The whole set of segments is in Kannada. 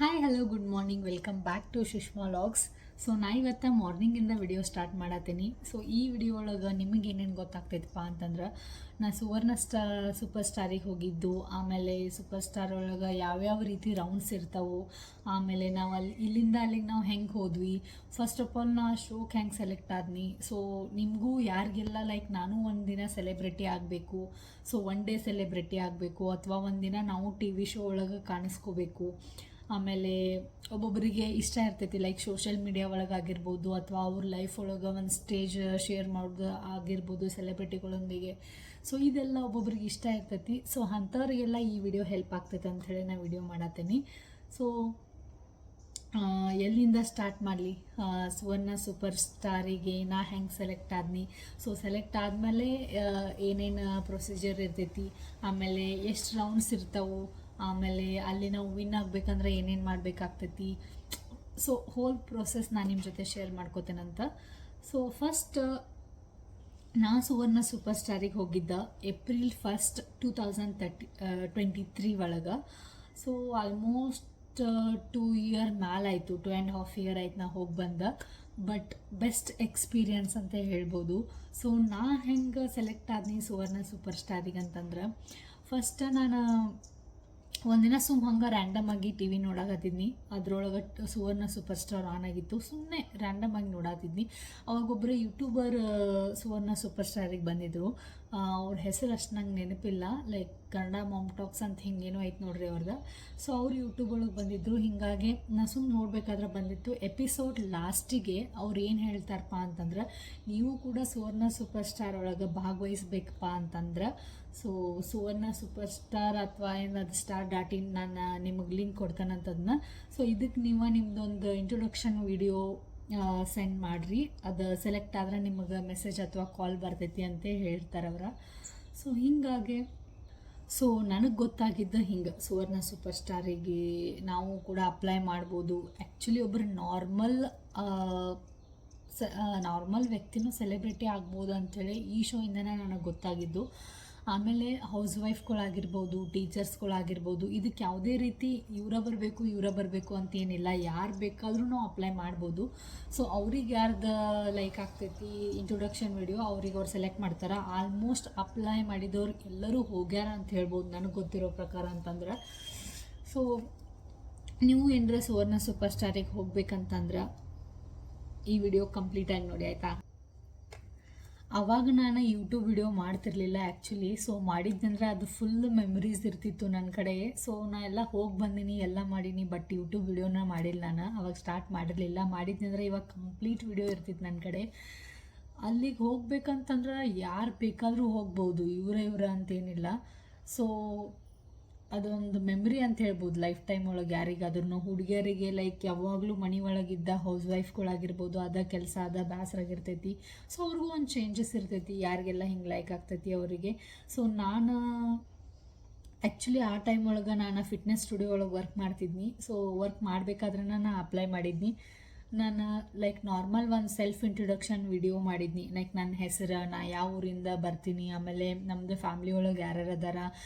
Hi hello good morning welcome back to Sushma logs. So ನಾ ಇವತ್ತು ಮಾರ್ನಿಂಗಿಂದ ವಿಡಿಯೋ ಸ್ಟಾರ್ಟ್ ಮಾಡತ್ತೀನಿ. ಸೊ ಈ ವಿಡಿಯೋ ಒಳಗೆ ನಿಮಗೆ ಏನೇನು ಗೊತ್ತಾಗ್ತೈತಪ್ಪ ಅಂತಂದ್ರೆ, ನಾ ಸುವರ್ಣ ಸೂಪರ್ ಸ್ಟಾರಿಗೆ ಹೋಗಿದ್ದು, ಆಮೇಲೆ ಸೂಪರ್ ಸ್ಟಾರ್ ಒಳಗೆ ಯಾವ್ಯಾವ ರೀತಿ ರೌಂಡ್ಸ್ ಇರ್ತಾವೆ, ಆಮೇಲೆ ನಾವು ಇಲ್ಲಿಂದ ಅಲ್ಲಿಗೆ ನಾವು ಹೆಂಗೆ ಹೋದ್ವಿ, ಫಸ್ಟ್ ಆಫ್ ಆಲ್ ನಾ ಶೋಕ್ಕೆ ಹೆಂಗೆ ಸೆಲೆಕ್ಟ್ ಆದ್ನಿ. ಸೊ ನಿಮಗೂ ಯಾರಿಗೆಲ್ಲ ಲೈಕ್ ನಾನು ಒಂದಿನ ಸೆಲೆಬ್ರಿಟಿ ಆಗಬೇಕು, ಸೊ ಒನ್ ಡೇ ಸೆಲೆಬ್ರಿಟಿ ಆಗಬೇಕು, ಅಥವಾ ಒಂದಿನ ನಾವು ಟಿ ವಿ ಶೋ ಒಳಗೆ ಕಾಣಿಸ್ಕೋಬೇಕು. ಆಮೇಲೆ ಒಬ್ಬೊಬ್ಬರಿಗೆ ಇಷ್ಟ ಇರ್ತೈತಿ ಲೈಕ್ ಸೋಷಿಯಲ್ ಮೀಡಿಯಾ ಒಳಗೆ ಆಗಿರ್ಬೋದು, ಅಥವಾ ಅವ್ರ ಲೈಫ್ ಒಳಗೆ ಒಂದು ಸ್ಟೇಜ್ ಶೇರ್ ಮಾಡೋದು ಆಗಿರ್ಬೋದು ಸೆಲೆಬ್ರಿಟಿಗಳೊಂದಿಗೆ. ಸೊ ಇದೆಲ್ಲ ಒಬ್ಬೊಬ್ರಿಗೆ ಇಷ್ಟ ಇರ್ತೈತಿ. ಸೊ ಅಂಥವ್ರಿಗೆಲ್ಲ ಈ ವಿಡಿಯೋ ಹೆಲ್ಪ್ ಆಗ್ತೈತೆ ಅಂಥೇಳಿ ನಾನು ವಿಡಿಯೋ ಮಾಡತ್ತೀನಿ. ಸೊ ಎಲ್ಲಿಂದ ಸ್ಟಾರ್ಟ್ ಮಾಡಲಿ? ಸುವರ್ಣ ಸೂಪರ್ ಸ್ಟಾರಿಗೆ ನಾ ಹೆಂಗೆ ಸೆಲೆಕ್ಟ್ ಆದ್ನಿ, ಸೊ ಸೆಲೆಕ್ಟ್ ಆದಮೇಲೆ ಏನೇನು ಪ್ರೊಸೀಜರ್ ಇರ್ತೈತಿ, ಆಮೇಲೆ ಎಷ್ಟು ರೌಂಡ್ಸ್ ಇರ್ತಾವೆ, ಆಮೇಲೆ ಅಲ್ಲಿ ನಾವು ವಿನ್ ಆಗಬೇಕಂದ್ರೆ ಏನೇನು ಮಾಡಬೇಕಾಗ್ತೈತಿ, ಸೊ ಹೋಲ್ ಪ್ರೊಸೆಸ್ ನಾನು ನಿಮ್ಮ ಜೊತೆ ಶೇರ್ ಮಾಡ್ಕೋತೇನಂತ. ಸೊ ಫಸ್ಟ್ ನಾ ಸುವರ್ಣ ಸೂಪರ್ ಸ್ಟಾರಿಗೆ ಹೋಗಿದ್ದ ಏಪ್ರಿಲ್ 1, 2023 ಒಳಗೆ. ಸೊ ಆಲ್ಮೋಸ್ಟ್ 2 ಇಯರ್ ಮ್ಯಾಲಾಯಿತು, 2.5 ಇಯರ್ ಆಯ್ತು ನಾ ಹೋಗಿ ಬಂದ. ಬಟ್ ಬೆಸ್ಟ್ ಎಕ್ಸ್ಪೀರಿಯನ್ಸ್ ಅಂತ ಹೇಳ್ಬೋದು. ಸೊ ನಾ ಹೆಂಗೆ ಸೆಲೆಕ್ಟ್ ಆದ್ನಿ ಸುವರ್ಣ ಸೂಪರ್ ಸ್ಟಾರಿಗೆ ಅಂತಂದ್ರೆ, ಫಸ್ಟ್ ನಾನು ಒಂದಿನ ಹಂಗೆ ರ್ಯಾಂಡಮ್ ಆಗಿ ಟಿ ವಿ ನೋಡಾಕತ್ತಿದ್ನಿ. ಅದ್ರೊಳಗೆ ಸುವರ್ಣ ಸೂಪರ್ ಸ್ಟಾರ್ ಆನ್ ಆಗಿತ್ತು. ಸುಮ್ಮನೆ ರ್ಯಾಂಡಮ್ ಆಗಿ ನೋಡಾತಿದ್ನಿ. ಅವಾಗೊಬ್ಬರು ಯೂಟ್ಯೂಬರ್ ಸುವರ್ಣ ಸೂಪರ್ ಸ್ಟಾರಿಗೆ ಬಂದಿದ್ರು. ಅವ್ರ ಹೆಸರು ಅಷ್ಟು ನಂಗೆ ನೆನಪಿಲ್ಲ, ಲೈಕ್ ಕನ್ನಡ ಮಾಮ್ ಟಾಕ್ಸ್ ಅಂತ ಹಿಂಗೇನೋ ಐತೆ ನೋಡ್ರಿ ಅವ್ರದ್ದು. ಸೊ ಅವ್ರು ಯೂಟ್ಯೂಬ್ ಒಳಗೆ ಬಂದಿದ್ರು. ಹೀಗಾಗಿ ನಾ ಸುಮ್ಮನೆ ನೋಡ್ಬೇಕಾದ್ರೆ ಬಂದಿತ್ತು. ಎಪಿಸೋಡ್ ಲಾಸ್ಟಿಗೆ ಅವ್ರು ಏನು ಹೇಳ್ತಾರಪ್ಪ ಅಂತಂದ್ರೆ, ನೀವು ಕೂಡ ಸುವರ್ಣ ಸೂಪರ್ ಸ್ಟಾರ್ ಒಳಗೆ ಭಾಗವಹಿಸ್ಬೇಕಪ್ಪ ಅಂತಂದ್ರೆ, ಸೊ ಸುವರ್ಣ ಸೂಪರ್ ಸ್ಟಾರ್ ಅಥವಾ ಏನದು Star.in ನಾನು ನಿಮಗೆ ಲಿಂಕ್ ಕೊಡ್ತೇನಂತದನ್ನ. ಸೊ ಇದಕ್ಕೆ ನೀವು ನಿಮ್ದೊಂದು ಇಂಟ್ರೊಡಕ್ಷನ್ ವಿಡಿಯೋ ಸೆಂಡ್ ಮಾಡಿರಿ, ಅದು ಸೆಲೆಕ್ಟ್ ಆದ್ರೆ ನಿಮಗೆ ಮೆಸೇಜ್ ಅಥವಾ ಕಾಲ್ ಬರ್ತೈತಿ ಅಂತ ಹೇಳ್ತಾರೆ ಅವ್ರ. ಸೊ ಹೀಗಾಗಿ ಸೊ ನನಗೆ ಗೊತ್ತಾಗಿದ್ದ ಹಿಂಗೆ ಸುವರ್ಣ ಸೂಪರ್ ಸ್ಟಾರಿಗೆ ನಾವು ಕೂಡ ಅಪ್ಲೈ ಮಾಡ್ಬೋದು. ಆ್ಯಕ್ಚುಲಿ ಒಬ್ಬರು ನಾರ್ಮಲ್ ವ್ಯಕ್ತಿನೂ ಸೆಲೆಬ್ರಿಟಿ ಆಗ್ಬೋದು ಅಂಥೇಳಿ ಈ ಶೋಯಿಂದನೇ ನನಗೆ ಗೊತ್ತಾಗಿದ್ದು. ಆಮೇಲೆ ಹೌಸ್ ವೈಫ್ಗಳಾಗಿರ್ಬೋದು, ಟೀಚರ್ಸ್ಗಳಾಗಿರ್ಬೋದು, ಇದಕ್ಕೆ ಯಾವುದೇ ರೀತಿ ಇವರ ಬರಬೇಕು ಅಂತೇನಿಲ್ಲ, ಯಾರು ಬೇಕಾದ್ರೂ ನಾವು ಅಪ್ಲೈ ಮಾಡ್ಬೋದು. ಸೊ ಅವ್ರಿಗೆ ಯಾರ್ದು ಲೈಕ್ ಆಗ್ತೈತಿ ಇಂಟ್ರೊಡಕ್ಷನ್ ವಿಡಿಯೋ, ಅವ್ರಿಗೆ ಅವ್ರು ಸೆಲೆಕ್ಟ್ ಮಾಡ್ತಾರೆ. ಆಲ್ಮೋಸ್ಟ್ ಅಪ್ಲೈ ಮಾಡಿದವ್ರು ಎಲ್ಲರೂ ಹೋಗ್ಯಾರ ಅಂತ ಹೇಳ್ಬೋದು ನನಗೆ ಗೊತ್ತಿರೋ ಪ್ರಕಾರ ಅಂತಂದ್ರೆ. ಸೊ ನೀವು ಏನರ ಸುವರ್ಣ ಸೂಪರ್ ಸ್ಟಾರಿಗೆ ಹೋಗ್ಬೇಕಂತಂದ್ರೆ ಈ ವಿಡಿಯೋ ಕಂಪ್ಲೀಟಾಗಿ ನೋಡಿ, ಆಯಿತಾ? ಆವಾಗ ನಾನು ಯೂಟ್ಯೂಬ್ ವಿಡಿಯೋ ಮಾಡ್ತಿರ್ಲಿಲ್ಲ ಆ್ಯಕ್ಚುಲಿ. ಸೊ ಮಾಡಿದ್ದಂದ್ರೆ ಅದು ಫುಲ್ ಮೆಮರೀಸ್ ಇರ್ತಿತ್ತು ನನ್ನ ಕಡೆ. ಸೊ ನಾ ಎಲ್ಲ ಹೋಗಿ ಬಂದೀನಿ, ಎಲ್ಲ ಮಾಡೀನಿ, ಬಟ್ ಯೂಟ್ಯೂಬ್ ವಿಡಿಯೋನ ಮಾಡಿಲ್ಲ. ನಾನು ಅವಾಗ ಸ್ಟಾರ್ಟ್ ಮಾಡಿರಲಿಲ್ಲ. ಮಾಡಿದ್ದಂದ್ರೆ ಇವಾಗ ಕಂಪ್ಲೀಟ್ ವಿಡಿಯೋ ಇರ್ತಿತ್ತು ನನ್ನ ಕಡೆ. ಅಲ್ಲಿಗೆ ಹೋಗ್ಬೇಕಂತಂದ್ರೆ ಯಾರು ಬೇಕಾದರೂ ಹೋಗ್ಬೋದು, ಇವರ ಅಂತೇನಿಲ್ಲ. ಸೊ ಅದೊಂದು ಮೆಮ್ರಿ ಅಂತ ಹೇಳ್ಬೋದು ಲೈಫ್ ಟೈಮ್ ಒಳಗೆ ಯಾರಿಗಾದ್ರೂ. ಹುಡುಗಿಯರಿಗೆ ಲೈಕ್ ಯಾವಾಗಲೂ ಮನೆ ಒಳಗಿದ್ದ ಹೌಸ್ ವೈಫ್ಗಳಾಗಿರ್ಬೋದು, ಅದ ಕೆಲಸ ಅದ ಬೇಸರಾಗಿರ್ತೈತಿ. ಸೊ ಅವ್ರಿಗೂ ಒಂದು ಚೇಂಜಸ್ ಇರ್ತೈತಿ, ಯಾರಿಗೆಲ್ಲ ಹಿಂಗೆ ಲೈಕ್ ಆಗ್ತೈತಿ ಅವರಿಗೆ. ಸೊ ನಾನು ಆ್ಯಕ್ಚುಲಿ ಆ ಟೈಮ್ ಒಳಗೆ ನಾನು ಫಿಟ್ನೆಸ್ ಸ್ಟುಡಿಯೋ ಒಳಗೆ ವರ್ಕ್ ಮಾಡ್ತಿದ್ನಿ. ಸೊ ವರ್ಕ್ ಮಾಡಬೇಕಾದ್ರೆ ನಾನು ಅಪ್ಲೈ ಮಾಡಿದ್ನಿ. ನಾನು ಲೈಕ್ ನಾರ್ಮಲ್ ಒಂದು ಸೆಲ್ಫ್ ಇಂಟ್ರೊಡಕ್ಷನ್ ವಿಡಿಯೋ ಮಾಡಿದ್ನಿ. ಲೈಕ್ ನನ್ನ ಹೆಸರು, ನಾ ಯಾವ ಊರಿಂದ ಬರ್ತೀನಿ, ಆಮೇಲೆ ನಮ್ಮದು ಫ್ಯಾಮ್ಲಿ ಒಳಗೆ ಯಾರ್ಯಾರು ಅದಾರ,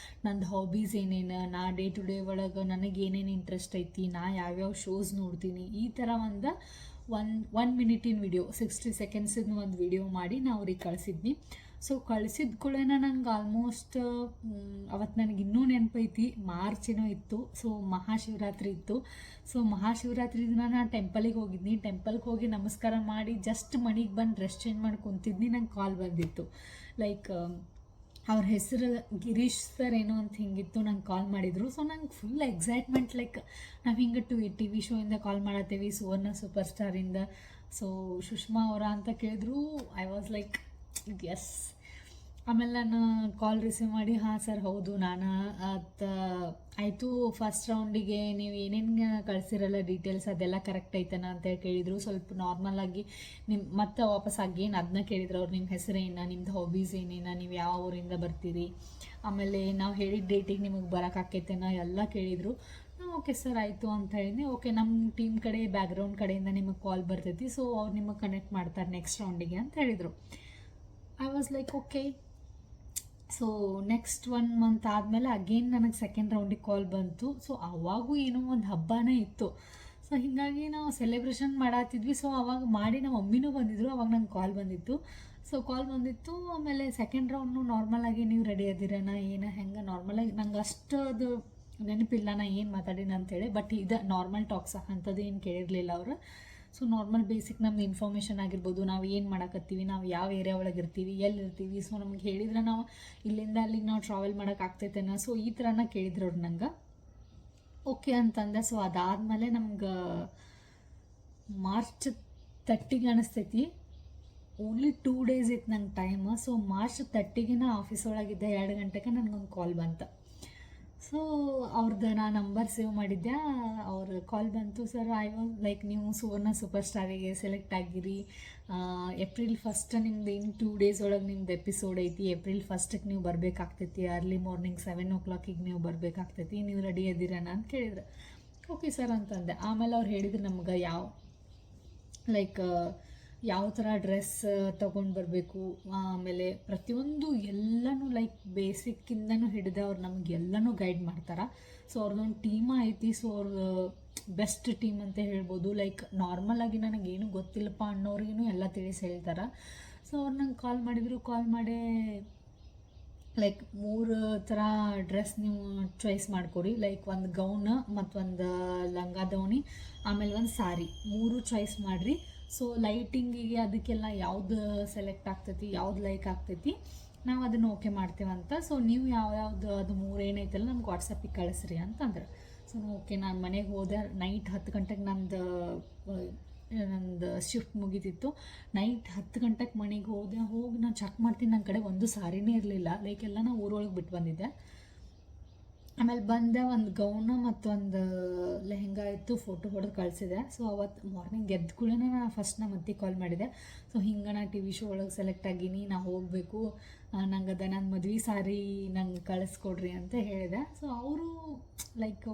ನಂದು ಹಾಬೀಸ್ ಏನೇನು, ನಾ ಡೇ ಟು ಡೇ ಒಳಗೆ ನನಗೆ ಏನೇನು ಇಂಟ್ರೆಸ್ಟ್ ಐತಿ, ನಾ ಯಾವ್ಯಾವ ಶೋಸ್ ನೋಡ್ತೀನಿ, ಈ ಥರ ಒಂದು ಒನ್ ಮಿನಿಟಿನ ವಿಡಿಯೋ 60 ಸೆಕೆಂಡ್ಸಿನ ಒಂದು ವಿಡಿಯೋ ಮಾಡಿ ನಾ ಅವ್ರಿಗೆ ಕಳಿಸಿದ್ನಿ. ಸೊ ಕಳಿಸಿದ ಕೂಡಲೇ ನಂಗೆ ಆಲ್ಮೋಸ್ಟ್ ಅವತ್ತು ನನಗೆ ಇನ್ನೂ ನೆನಪೈತಿ, ಮಾರ್ಚೇನೋ ಇತ್ತು. ಸೊ ಮಹಾಶಿವರಾತ್ರಿ ಇತ್ತು. ಸೊ ಮಹಾಶಿವರಾತ್ರಿ ದಿನ ನಾನು ಟೆಂಪಲಿಗೆ ಹೋಗಿದ್ನಿ. ಟೆಂಪಲ್ಗೆ ಹೋಗಿ ನಮಸ್ಕಾರ ಮಾಡಿ ಜಸ್ಟ್ ಮನೆಗೆ ಬಂದು ಡ್ರೆಸ್ ಚೇಂಜ್ ಮಾಡಿ ಕುಂತಿದ್ನಿ. ನಂಗೆ ಕಾಲ್ ಬಂದಿತ್ತು. ಲೈಕ್ ಅವ್ರ ಹೆಸರು ಗಿರೀಶ್ ಸರ್ ಏನೋ ಅಂತ ಹಿಂಗಿತ್ತು. ನಂಗೆ ಕಾಲ್ ಮಾಡಿದರು. ಸೊ ನಂಗೆ ಫುಲ್ ಎಕ್ಸೈಟ್ಮೆಂಟ್, ಲೈಕ್ ನಾವು ಹಿಂಗೆ ಟಿ ವಿ ಶೋಯಿಂದ ಕಾಲ್ ಮಾಡತ್ತೇವಿ, ಸುವರ್ಣ ಸೂಪರ್ ಸ್ಟಾರಿಂದ. ಸೊ ಸುಷ್ಮಾ ಅವರ ಅಂತ ಕೇಳಿದ್ರು. I was like yes. ಆಮೇಲೆ ನಾನು ಕಾಲ್ ರಿಸೀವ್ ಮಾಡಿ, ಹಾಂ ಸರ್ ಹೌದು ನಾನು ಆಯಿತು, ಫಸ್ಟ್ ರೌಂಡಿಗೆ ನೀವು ಏನೇನು ಕಳಿಸಿರಲ್ಲ ಡೀಟೇಲ್ಸ್ ಅದೆಲ್ಲ ಕರೆಕ್ಟ್ ಐತನ ಅಂತೇಳಿ ಕೇಳಿದರು. ಸ್ವಲ್ಪ ನಾರ್ಮಲಾಗಿ ಮತ್ತೆ ವಾಪಸ್ ಆಗೇನು ಅದನ್ನ ಕೇಳಿದ್ರು ಅವ್ರು, ನಿಮ್ಮ ಹೆಸರೇನು, ನಿಮ್ದು ಹಾಬೀಸ್ ಏನೇನು, ನೀವು ಯಾವ ಊರಿಂದ ಬರ್ತೀರಿ, ಆಮೇಲೆ ನಾವು ಹೇಳಿದ ಡೇಟಿಗೆ ನಿಮಗೆ ಬರೋಕ್ಕಾಕೈತೇನೋ ಎಲ್ಲ ಕೇಳಿದರು. ಓಕೆ ಸರ್ ಆಯಿತು ಅಂತ ಹೇಳಿದ್ದೆ. ಓಕೆ ನಮ್ಮ ಟೀಮ್ ಕಡೆ ಬ್ಯಾಕ್ಗ್ರೌಂಡ್ ಕಡೆಯಿಂದ ನಿಮಗೆ ಕಾಲ್ ಬರ್ತೈತಿ, ಸೊ ಅವ್ರು ನಿಮಗೆ ಕನೆಕ್ಟ್ ಮಾಡ್ತಾರೆ ನೆಕ್ಸ್ಟ್ ರೌಂಡಿಗೆ ಅಂತ ಹೇಳಿದರು. I was like okay so next 1 month ಆದಮೇಲೆ ಅಗೇನ್ ನನಗೆ ಸೆಕೆಂಡ್ ರೌಂಡಿಗೆ ಕಾಲ್ ಬಂತು. ಸೊ ಅವಾಗೂ ಏನೋ ಒಂದು ಹಬ್ಬನೇ ಇತ್ತು. ಸೊ ಹೀಗಾಗಿ ನಾವು ಸೆಲೆಬ್ರೇಷನ್ ಮಾಡತ್ತಿದ್ವಿ. ಸೊ ಅವಾಗ ಮಾಡಿ ನಮ್ಮ ಮಮ್ಮಿನೂ ಬಂದಿದ್ದರು. ಅವಾಗ ನಂಗೆ ಕಾಲ್ ಬಂದಿತ್ತು. ಸೊ ಕಾಲ್ ಬಂದಿತ್ತು. ಆಮೇಲೆ ಸೆಕೆಂಡ್ ರೌಂಡ್ನು ನಾರ್ಮಲಾಗಿ ನೀವು ರೆಡಿ ಅದಿರೇನ ಏನು ಹೆಂಗೆ ನಾರ್ಮಲಾಗಿ ನಂಗೆ ಅಷ್ಟು ಅದು ನೆನಪಿಲ್ಲ ನಾ ಏನು ಮಾತಾಡೀನಿ ಅಂತೇಳಿ. ಬಟ್ ಇದು ನಾರ್ಮಲ್ ಟಾಕ್ಸ್ ಅಂಥದ್ದು ಏನು ಕೇಳಿರಲಿಲ್ಲ ಅವರು. ಸೊ ನಾರ್ಮಲ್ ಬೇಸಿಕ್ ನಮ್ದು ಇನ್ಫಾರ್ಮೇಷನ್ ಆಗಿರ್ಬೋದು, ನಾವು ಏನು ಮಾಡಕತ್ತೀವಿ, ನಾವು ಯಾವ ಏರಿಯಾ ಒಳಗೆ ಇರ್ತೀವಿ, ಎಲ್ಲಿರ್ತೀವಿ, ಸೊ ನಮ್ಗೆ ಹೇಳಿದ್ರೆ ನಾವು ಇಲ್ಲಿಂದ ಅಲ್ಲಿಗೆ ನಾವು ಟ್ರಾವೆಲ್ ಮಾಡೋಕೆ ಆಗ್ತೈತೇನೋ, ಸೊ ಈ ಥರನ ಕೇಳಿದ್ರು ಅವ್ರು ನಂಗೆ. ಓಕೆ ಅಂತಂದೆ. ಸೊ ಅದಾದಮೇಲೆ ನಮ್ಗೆ ಮಾರ್ಚ್ 30ಗೆ ಅನಿಸ್ತೈತಿ. ಓನ್ಲಿ 2 ಡೇಸ್ ಇತ್ತು ನಂಗೆ ಟೈಮ್. ಸೊ ಮಾರ್ಚ್ 30ಗೆ ನಾ ಆಫೀಸ್ ಒಳಗಿದ್ದೆ. 2 ಗಂಟೆಗೆ ನನಗೊಂದು ಕಾಲ್ ಬಂತು. ಸೊ ಅವ್ರದ್ದು ನಾ ನಂಬರ್ ಸೇವ್ ಮಾಡಿದ್ದೆ. ಅವ್ರ ಕಾಲ್ ಬಂತು. ಸರ್ ಐ ವಾಸ್ ಲೈಕ್ ನೀವು ಸುವರ್ಣ ಸೂಪರ್ ಸ್ಟಾರಿಗೆ ಸೆಲೆಕ್ಟ್ ಆಗಿರಿ. ಏಪ್ರಿಲ್ 1 ನಿಮ್ದು ಇನ್ನು 2 ಡೇಸ್ ಒಳಗೆ ನಿಮ್ದು ಎಪಿಸೋಡ್ ಐತಿ. ಏಪ್ರಿಲ್ 1ಕ್ಕೆ ನೀವು ಬರಬೇಕಾಗ್ತೈತಿ. ಅರ್ಲಿ ಮಾರ್ನಿಂಗ್ 7 o'clock ನೀವು ಬರಬೇಕಾಗ್ತೈತಿ. ನೀವು ರೆಡಿ ಇದ್ದೀರನ ಅಂತ ಕೇಳಿದ್ರು. ಓಕೆ ಸರ್ ಅಂತಂದೆ. ಆಮೇಲೆ ಅವ್ರು ಹೇಳಿದ್ರು ನಮ್ಗೆ ಯಾವ ಥರ ಡ್ರೆಸ್ ತೊಗೊಂಡು ಬರಬೇಕು, ಆಮೇಲೆ ಪ್ರತಿಯೊಂದು ಎಲ್ಲನೂ ಬೇಸಿಕ್ಕಿಂದನೂ ಹಿಡಿದು ಅವ್ರು ನಮ್ಗೆ ಎಲ್ಲನೂ ಗೈಡ್ ಮಾಡ್ತಾರೆ. ಸೊ ಅವ್ರದ್ದೊಂದು ಟೀಮ್ ಐತಿ. ಸೊ ಅವ್ರದ್ದು ಬೆಸ್ಟ್ ಟೀಮ್ ಅಂತ ಹೇಳ್ಬೋದು. ನಾರ್ಮಲಾಗಿ ನನಗೇನು ಗೊತ್ತಿಲ್ಲಪ್ಪ ಅನ್ನೋರಿಗೂ ಎಲ್ಲ ತಿಳಿಸಿ ಹೇಳ್ತಾರೆ. ಸೊ ಅವ್ರು ನಂಗೆ ಕಾಲ್ ಮಾಡಿದರು. ಕಾಲ್ ಮಾಡಿ 3 ಥರ ಡ್ರೆಸ್ ನೀವು ಚಾಯ್ಸ್ ಮಾಡ್ಕೊರಿ. ಒಂದು ಗೌನ್ ಮತ್ತು ಒಂದು ಲಂಗ ದಾವಣಿ ಆಮೇಲೆ ಒಂದು ಸಾರಿ 3 ಚಾಯ್ಸ್ ಮಾಡಿರಿ. ಸೊ ಲೈಟಿಂಗಿಗೆ ಅದಕ್ಕೆಲ್ಲ ಯಾವ್ದು ಸೆಲೆಕ್ಟ್ ಆಗ್ತೈತಿ, ಯಾವ್ದು ಲೈಕ್ ಆಗ್ತೈತಿ, ನಾವು ಅದನ್ನು ಓಕೆ ಮಾಡ್ತೇವಂತ. ಸೊ ನೀವು ಯಾವ್ಯಾವ್ದು ಅದು 3 ಏನೈತಲ್ಲ ನಮ್ಗೆ ವಾಟ್ಸಪ್ಪಿಗೆ ಕಳಿಸ್ರಿ ಅಂತಂದ್ರೆ. ಸೊ ಓಕೆ, ನಾನು ಮನೆಗೆ ಹೋದೆ. ನೈಟ್ 10 ಗಂಟೆಗೆ ನಂದು ಶಿಫ್ಟ್ ಮುಗೀತಿತ್ತು. ನೈಟ್ 10 ಗಂಟೆಗೆ ಮನೆಗೆ ಹೋಗಿ ನಾನು ಚೆಕ್ ಮಾಡ್ತೀನಿ. ನನ್ನ ಕಡೆ ಒಂದು ಸಾರಿನೇ ಇರಲಿಲ್ಲ. ಎಲ್ಲ ನಾನು ಊರೊಳಗೆ ಬಿಟ್ಟು ಬಂದಿದ್ದೆ. ಆಮೇಲೆ ಬಂದೆ. ಒಂದು ಗೌನ ಮತ್ತು ಒಂದು ಲೆಹೆಂಗಾ ಇತ್ತು, ಫೋಟೋ ಹೊಡೆದು ಕಳಿಸಿದೆ. ಸೊ ಅವತ್ತು ಮಾರ್ನಿಂಗ್ ಎದ್ದ ಕೂಡಲೇ ನಾನು ಫಸ್ಟ್ ನಮ್ಮ ಅತ್ತಿಗೆ ಕಾಲ್ ಮಾಡಿದೆ. ಸೊ ಹಿಂಗೆ ನಾ TV ಶೋ ಒಳಗೆ ಸೆಲೆಕ್ಟ್ ಆಗೀನಿ, ನಾ ಹೋಗಬೇಕು, ನಂಗೆ ನನ್ನ ಮದುವೆ ಸಾರಿ ನಂಗೆ ಕಳಿಸ್ಕೊಡ್ರಿ ಅಂತ ಹೇಳಿದೆ. ಸೊ ಅವರು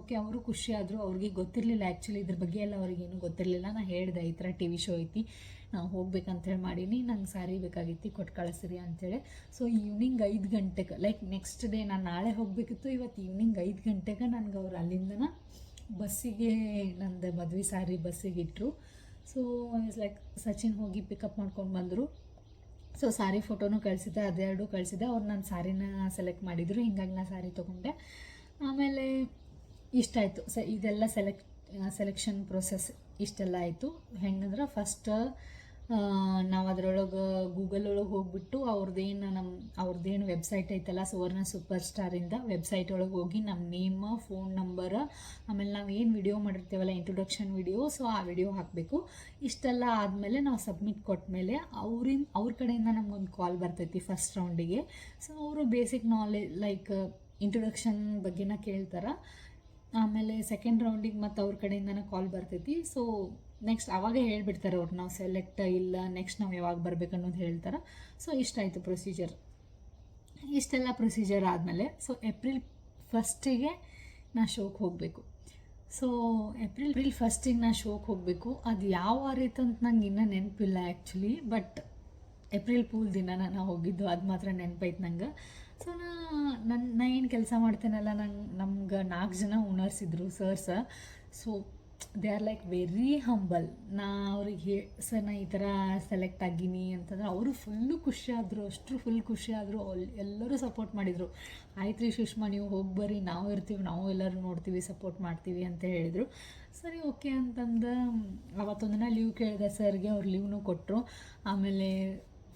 ಓಕೆ, ಅವರು ಖುಷಿಯಾದರು. ಅವ್ರಿಗೆ ಗೊತ್ತಿರಲಿಲ್ಲ ಆ್ಯಕ್ಚುಲಿ ಇದ್ರ ಬಗ್ಗೆ ಎಲ್ಲ ಅವ್ರಿಗೇನು ಗೊತ್ತಿರಲಿಲ್ಲ. ನಾನು ಹೇಳಿದೆ ಈ ಥರ TV ಶೋ ಐತಿ, ನಾವು ಹೋಗ್ಬೇಕಂತೇಳಿ ಮಾಡೀನಿ, ನಂಗೆ ಸಾರಿ ಬೇಕಾಗಿತ್ತು, ಕೊಟ್ಟು ಕಳಿಸ್ರಿ ಅಂಥೇಳಿ. ಸೊ ಈವ್ನಿಂಗ್ 5 ಗಂಟೆಗೆ ನೆಕ್ಸ್ಟ್ ಡೇ ನಾನು ನಾಳೆ ಹೋಗಬೇಕಿತ್ತು. ಇವತ್ತು ಈವ್ನಿಂಗ್ 5 ಗಂಟೆಗೆ ನನಗೆ ಅವ್ರು ಅಲ್ಲಿಂದನ ಬಸ್ಸಿಗೆ ನಂದು ಮದುವೆ ಸಾರಿ ಬಸ್ಸಿಗೆ ಇಟ್ಟರು. ಸೊ ಸಚಿನ್ ಹೋಗಿ ಪಿಕಪ್ ಮಾಡ್ಕೊಂಡು ಬಂದರು. ಸೊ ಸಾರಿ ಫೋಟೋನು ಕಳಿಸಿದ್ದೆ, ಅದೆರಡು ಕಳಿಸಿದ್ದೆ. ಅವ್ರು ನನ್ನ ಸಾರಿನ ಸೆಲೆಕ್ಟ್ ಮಾಡಿದರು. ಹಿಂಗಾಗಿ ನಾನು ಸಾರಿ ತೊಗೊಂಡೆ. ಆಮೇಲೆ ಇಷ್ಟ ಆಯಿತು. ಇದೆಲ್ಲ ಸೆಲೆಕ್ಷನ್ ಪ್ರೊಸೆಸ್ ಇಷ್ಟೆಲ್ಲ ಆಯಿತು. ಹೆಂಗಂದ್ರೆ ಫಸ್ಟ್ ನಾವು ಅದರೊಳಗೆ ಗೂಗಲ್ ಒಳಗೆ ಹೋಗ್ಬಿಟ್ಟು ಅವ್ರದ್ದೇನು ವೆಬ್ಸೈಟ್ ಐತಲ್ಲ ಸುವರ್ಣ ಸೂಪರ್ ಸ್ಟಾರಿಂದ ವೆಬ್ಸೈಟ್ ಒಳಗೆ ಹೋಗಿ ನಮ್ಮ ನೇಮ್, ಫೋನ್ ನಂಬರ್, ಆಮೇಲೆ ನಾವು ಏನು ವಿಡಿಯೋ ಮಾಡಿರ್ತೀವಲ್ಲ ಇಂಟ್ರೊಡಕ್ಷನ್ ವಿಡಿಯೋ, ಸೊ ಆ ವಿಡಿಯೋ ಹಾಕಬೇಕು. ಇಷ್ಟೆಲ್ಲ ಆದಮೇಲೆ ನಾವು ಸಬ್ಮಿಟ್ ಕೊಟ್ಟಮೇಲೆ ಅವ್ರ ಕಡೆಯಿಂದ ನಮಗೊಂದು ಕಾಲ್ ಬರ್ತೈತಿ ಫಸ್ಟ್ ರೌಂಡಿಗೆ. ಸೊ ಅವರು ಬೇಸಿಕ್ ನಾಲೆಜ್ ಇಂಟ್ರೊಡಕ್ಷನ್ ಬಗ್ಗೆನ ಕೇಳ್ತಾರೆ. ಆಮೇಲೆ ಸೆಕೆಂಡ್ ರೌಂಡಿಗೆ ಮತ್ತು ಅವ್ರ ಕಡೆಯಿಂದನೇ ಕಾಲ್ ಬರ್ತೈತಿ. ಸೊ ನೆಕ್ಸ್ಟ್ ಆವಾಗ ಹೇಳ್ಬಿಡ್ತಾರೆ ಅವ್ರು, ನಾವು ಸೆಲೆಕ್ಟ್ ಇಲ್ಲ, ನೆಕ್ಸ್ಟ್ ನಾವು ಯಾವಾಗ ಬರ್ಬೇಕು ಅನ್ನೋದು ಹೇಳ್ತಾರೆ. ಸೊ ಇಷ್ಟಾಯಿತು ಪ್ರೊಸೀಜರ್. ಇಷ್ಟೆಲ್ಲ ಪ್ರೊಸೀಜರ್ ಆದಮೇಲೆ ಸೊ ಏಪ್ರಿಲ್ 1ಗೆ ನಾ ಶೋಗೆ ಹೋಗಬೇಕು. ಸೊ ಏಪ್ರಿಲ್ 1ಗೆ ನಾ ಶೋಗೆ ಹೋಗಬೇಕು. ಅದು ಯಾವ ವಾರ ಇತ್ತು ಅಂತ ನಂಗೆ ಇನ್ನೂ ನೆನಪಿಲ್ಲ ಆ್ಯಕ್ಚುಲಿ. ಬಟ್ ಏಪ್ರಿಲ್ ಪೂಲ್ ದಿನ ನಾನು ಹೋಗಿದ್ದು, ಅದು ಮಾತ್ರ ನೆನಪೈತೆ ನಂಗೆ. ಸೊ ನಾ ಏನು ಕೆಲಸ ಮಾಡ್ತೇನಲ್ಲ, ನಮ್ಗೆ 4 ಜನ ಓನರ್ಸ್ ಇದ್ದರು, sirs. So they are very humble. ನಾ ಅವ್ರಿಗೆ ಸರ್ ನಾ ಈ ಥರ ಸೆಲೆಕ್ಟ್ ಆಗೀನಿ ಅಂತಂದ್ರೆ ಅವರು ಫುಲ್ಲು ಖುಷಿಯಾದರು. ಅಷ್ಟು ಫುಲ್ ಖುಷಿಯಾದರು. ಎಲ್ಲರೂ ಸಪೋರ್ಟ್ ಮಾಡಿದರು. ಆಯ್ತು ರೀ ಸುಷ್ಮಾ, ನೀವು ಹೋಗಿ ಬರ್ರಿ, ನಾವು ಇರ್ತೀವಿ, ನಾವು ಎಲ್ಲರೂ ನೋಡ್ತೀವಿ, ಸಪೋರ್ಟ್ ಮಾಡ್ತೀವಿ ಅಂತ ಹೇಳಿದರು. ಸರಿ ಓಕೆ ಅಂತಂದು ಅವತ್ತೊಂದು ದಿನ ಲೀವ್ ಕೇಳಿದೆ ಸರ್ಗೆ. ಅವ್ರು ಲೀವ್ನು ಕೊಟ್ಟರು. ಆಮೇಲೆ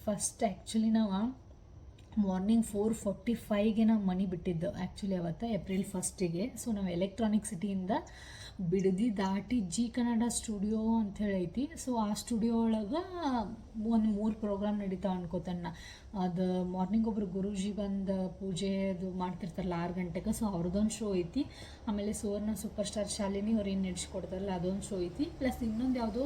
ಫಸ್ಟ್ ಆ್ಯಕ್ಚುಲಿ ನಾವು ಮಾರ್ನಿಂಗ್ 4:45ಗೆ ನಾವು ಮನೆ ಬಿಟ್ಟಿದ್ದು ಆ್ಯಕ್ಚುಲಿ ಅವತ್ತು ಏಪ್ರಿಲ್ 1ಗೆ. ಸೊ ನಾವು ಎಲೆಕ್ಟ್ರಾನಿಕ್ ಸಿಟಿಯಿಂದ ಬಿಡದಿ ದಾಟಿ ಜಿ ಕನ್ನಡ ಸ್ಟುಡಿಯೋ ಅಂಥೇಳಿ ಐತಿ. ಸೊ ಆ ಸ್ಟುಡಿಯೋ ಒಳಗೆ ಒಂದು 3 ಪ್ರೋಗ್ರಾಮ್ ನಡೀತಾವೆ ಅನ್ಕೋತಣ್ಣ. ಅದು ಮಾರ್ನಿಂಗ್ ಒಬ್ರು ಗುರೂಜಿ ಬಂದು ಪೂಜೆ ಅದು ಮಾಡ್ತಿರ್ತಾರಲ್ಲ 6 ಗಂಟೆಗೆ. ಸೊ ಅವ್ರದ್ದೊಂದು ಶೋ ಐತಿ. ಆಮೇಲೆ ಸುವರ್ಣ ಸೂಪರ್ ಸ್ಟಾರ್ ಶಾಲಿನಿ ಅವ್ರು ಏನು ನಡೆಸ್ಕೊಡ್ತಾರಲ್ಲ ಅದೊಂದು ಶೋ ಐತಿ. ಪ್ಲಸ್ ಇನ್ನೊಂದು ಯಾವುದೋ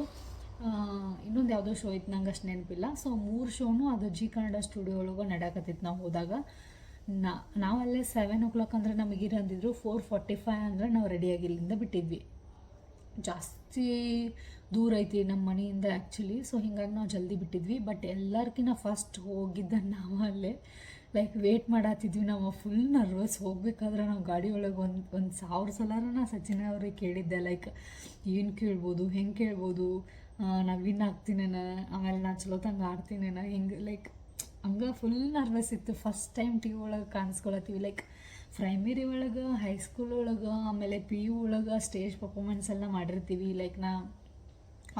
ಶೋ ಐತಿ, ನಂಗೆ ಅಷ್ಟು ನೆನಪಿಲ್ಲ. ಸೊ 3 ಶೋನು ಅದು ಜಿ ಕನ್ನಡ ಸ್ಟುಡಿಯೋ ಒಳಗೆ ನಡಕತ್ತಿತ್ತು. ನಾವು ಹೋದಾಗ ನಾವಲ್ಲೇ 7 o'clock ಅಂದರೆ ನಮಗಿರ ಅಂದಿದ್ರು. 4:45 ಅಂದರೆ ನಾವು ರೆಡಿಯಾಗಿ ಇಲ್ಲಿಂದ ಬಿಟ್ಟಿದ್ವಿ. ಜಾಸ್ತಿ ದೂರ ಐತಿ ನಮ್ಮ ಮನೆಯಿಂದ ಆ್ಯಕ್ಚುಲಿ. ಸೊ ಹಿಂಗಾಗಿ ನಾವು ಜಲ್ದಿ ಬಿಟ್ಟಿದ್ವಿ. ಬಟ್ ಎಲ್ಲರಿಗಿಂತ ಫಸ್ಟ್ ಹೋಗಿದ್ದ ನಾವು ಅಲ್ಲೇ. ಲೈಕ್ ವೇಟ್ ಮಾಡತ್ತಿದ್ವಿ ನಾವು, ಫುಲ್ ನರ್ವಸ್. ಹೋಗ್ಬೇಕಾದ್ರೆ ನಾವು ಗಾಡಿ ಒಳಗೆ ಒಂದು 1000 ಸಲ ನಾ ಸಚಿನ್ ಅವ್ರಿಗೆ ಕೇಳಿದ್ದೆ, ಲೈಕ್ ಏನು ಕೇಳ್ಬೋದು, ಹೆಂಗೆ ಕೇಳ್ಬೋದು, ನಾ ವಿನ್ ಆಗ್ತೀನೇನ, ಆಮೇಲೆ ನಾನು ಚಲೋ ತಂಗೆ ಆಡ್ತೀನೇನ, ಹಿಂಗೆ ಲೈಕ್ ಹಂಗೆ ಫುಲ್ ನರ್ವಸ್ ಇತ್ತು. ಫಸ್ಟ್ ಟೈಮ್ ಟಿ ವಿ ಒಳಗೆ ಕಾಣಿಸ್ಕೊಳತ್ತೀವಿ, ಲೈಕ್ ಪ್ರೈಮರಿ ಒಳಗೆ, ಹೈಸ್ಕೂಲ್ ಒಳಗೆ, ಆಮೇಲೆ PU ಒಳಗೆ ಸ್ಟೇಜ್ ಪರ್ಫಾರ್ಮೆನ್ಸ್ ಎಲ್ಲ ಮಾಡಿರ್ತೀವಿ. ಲೈಕ್ ನಾ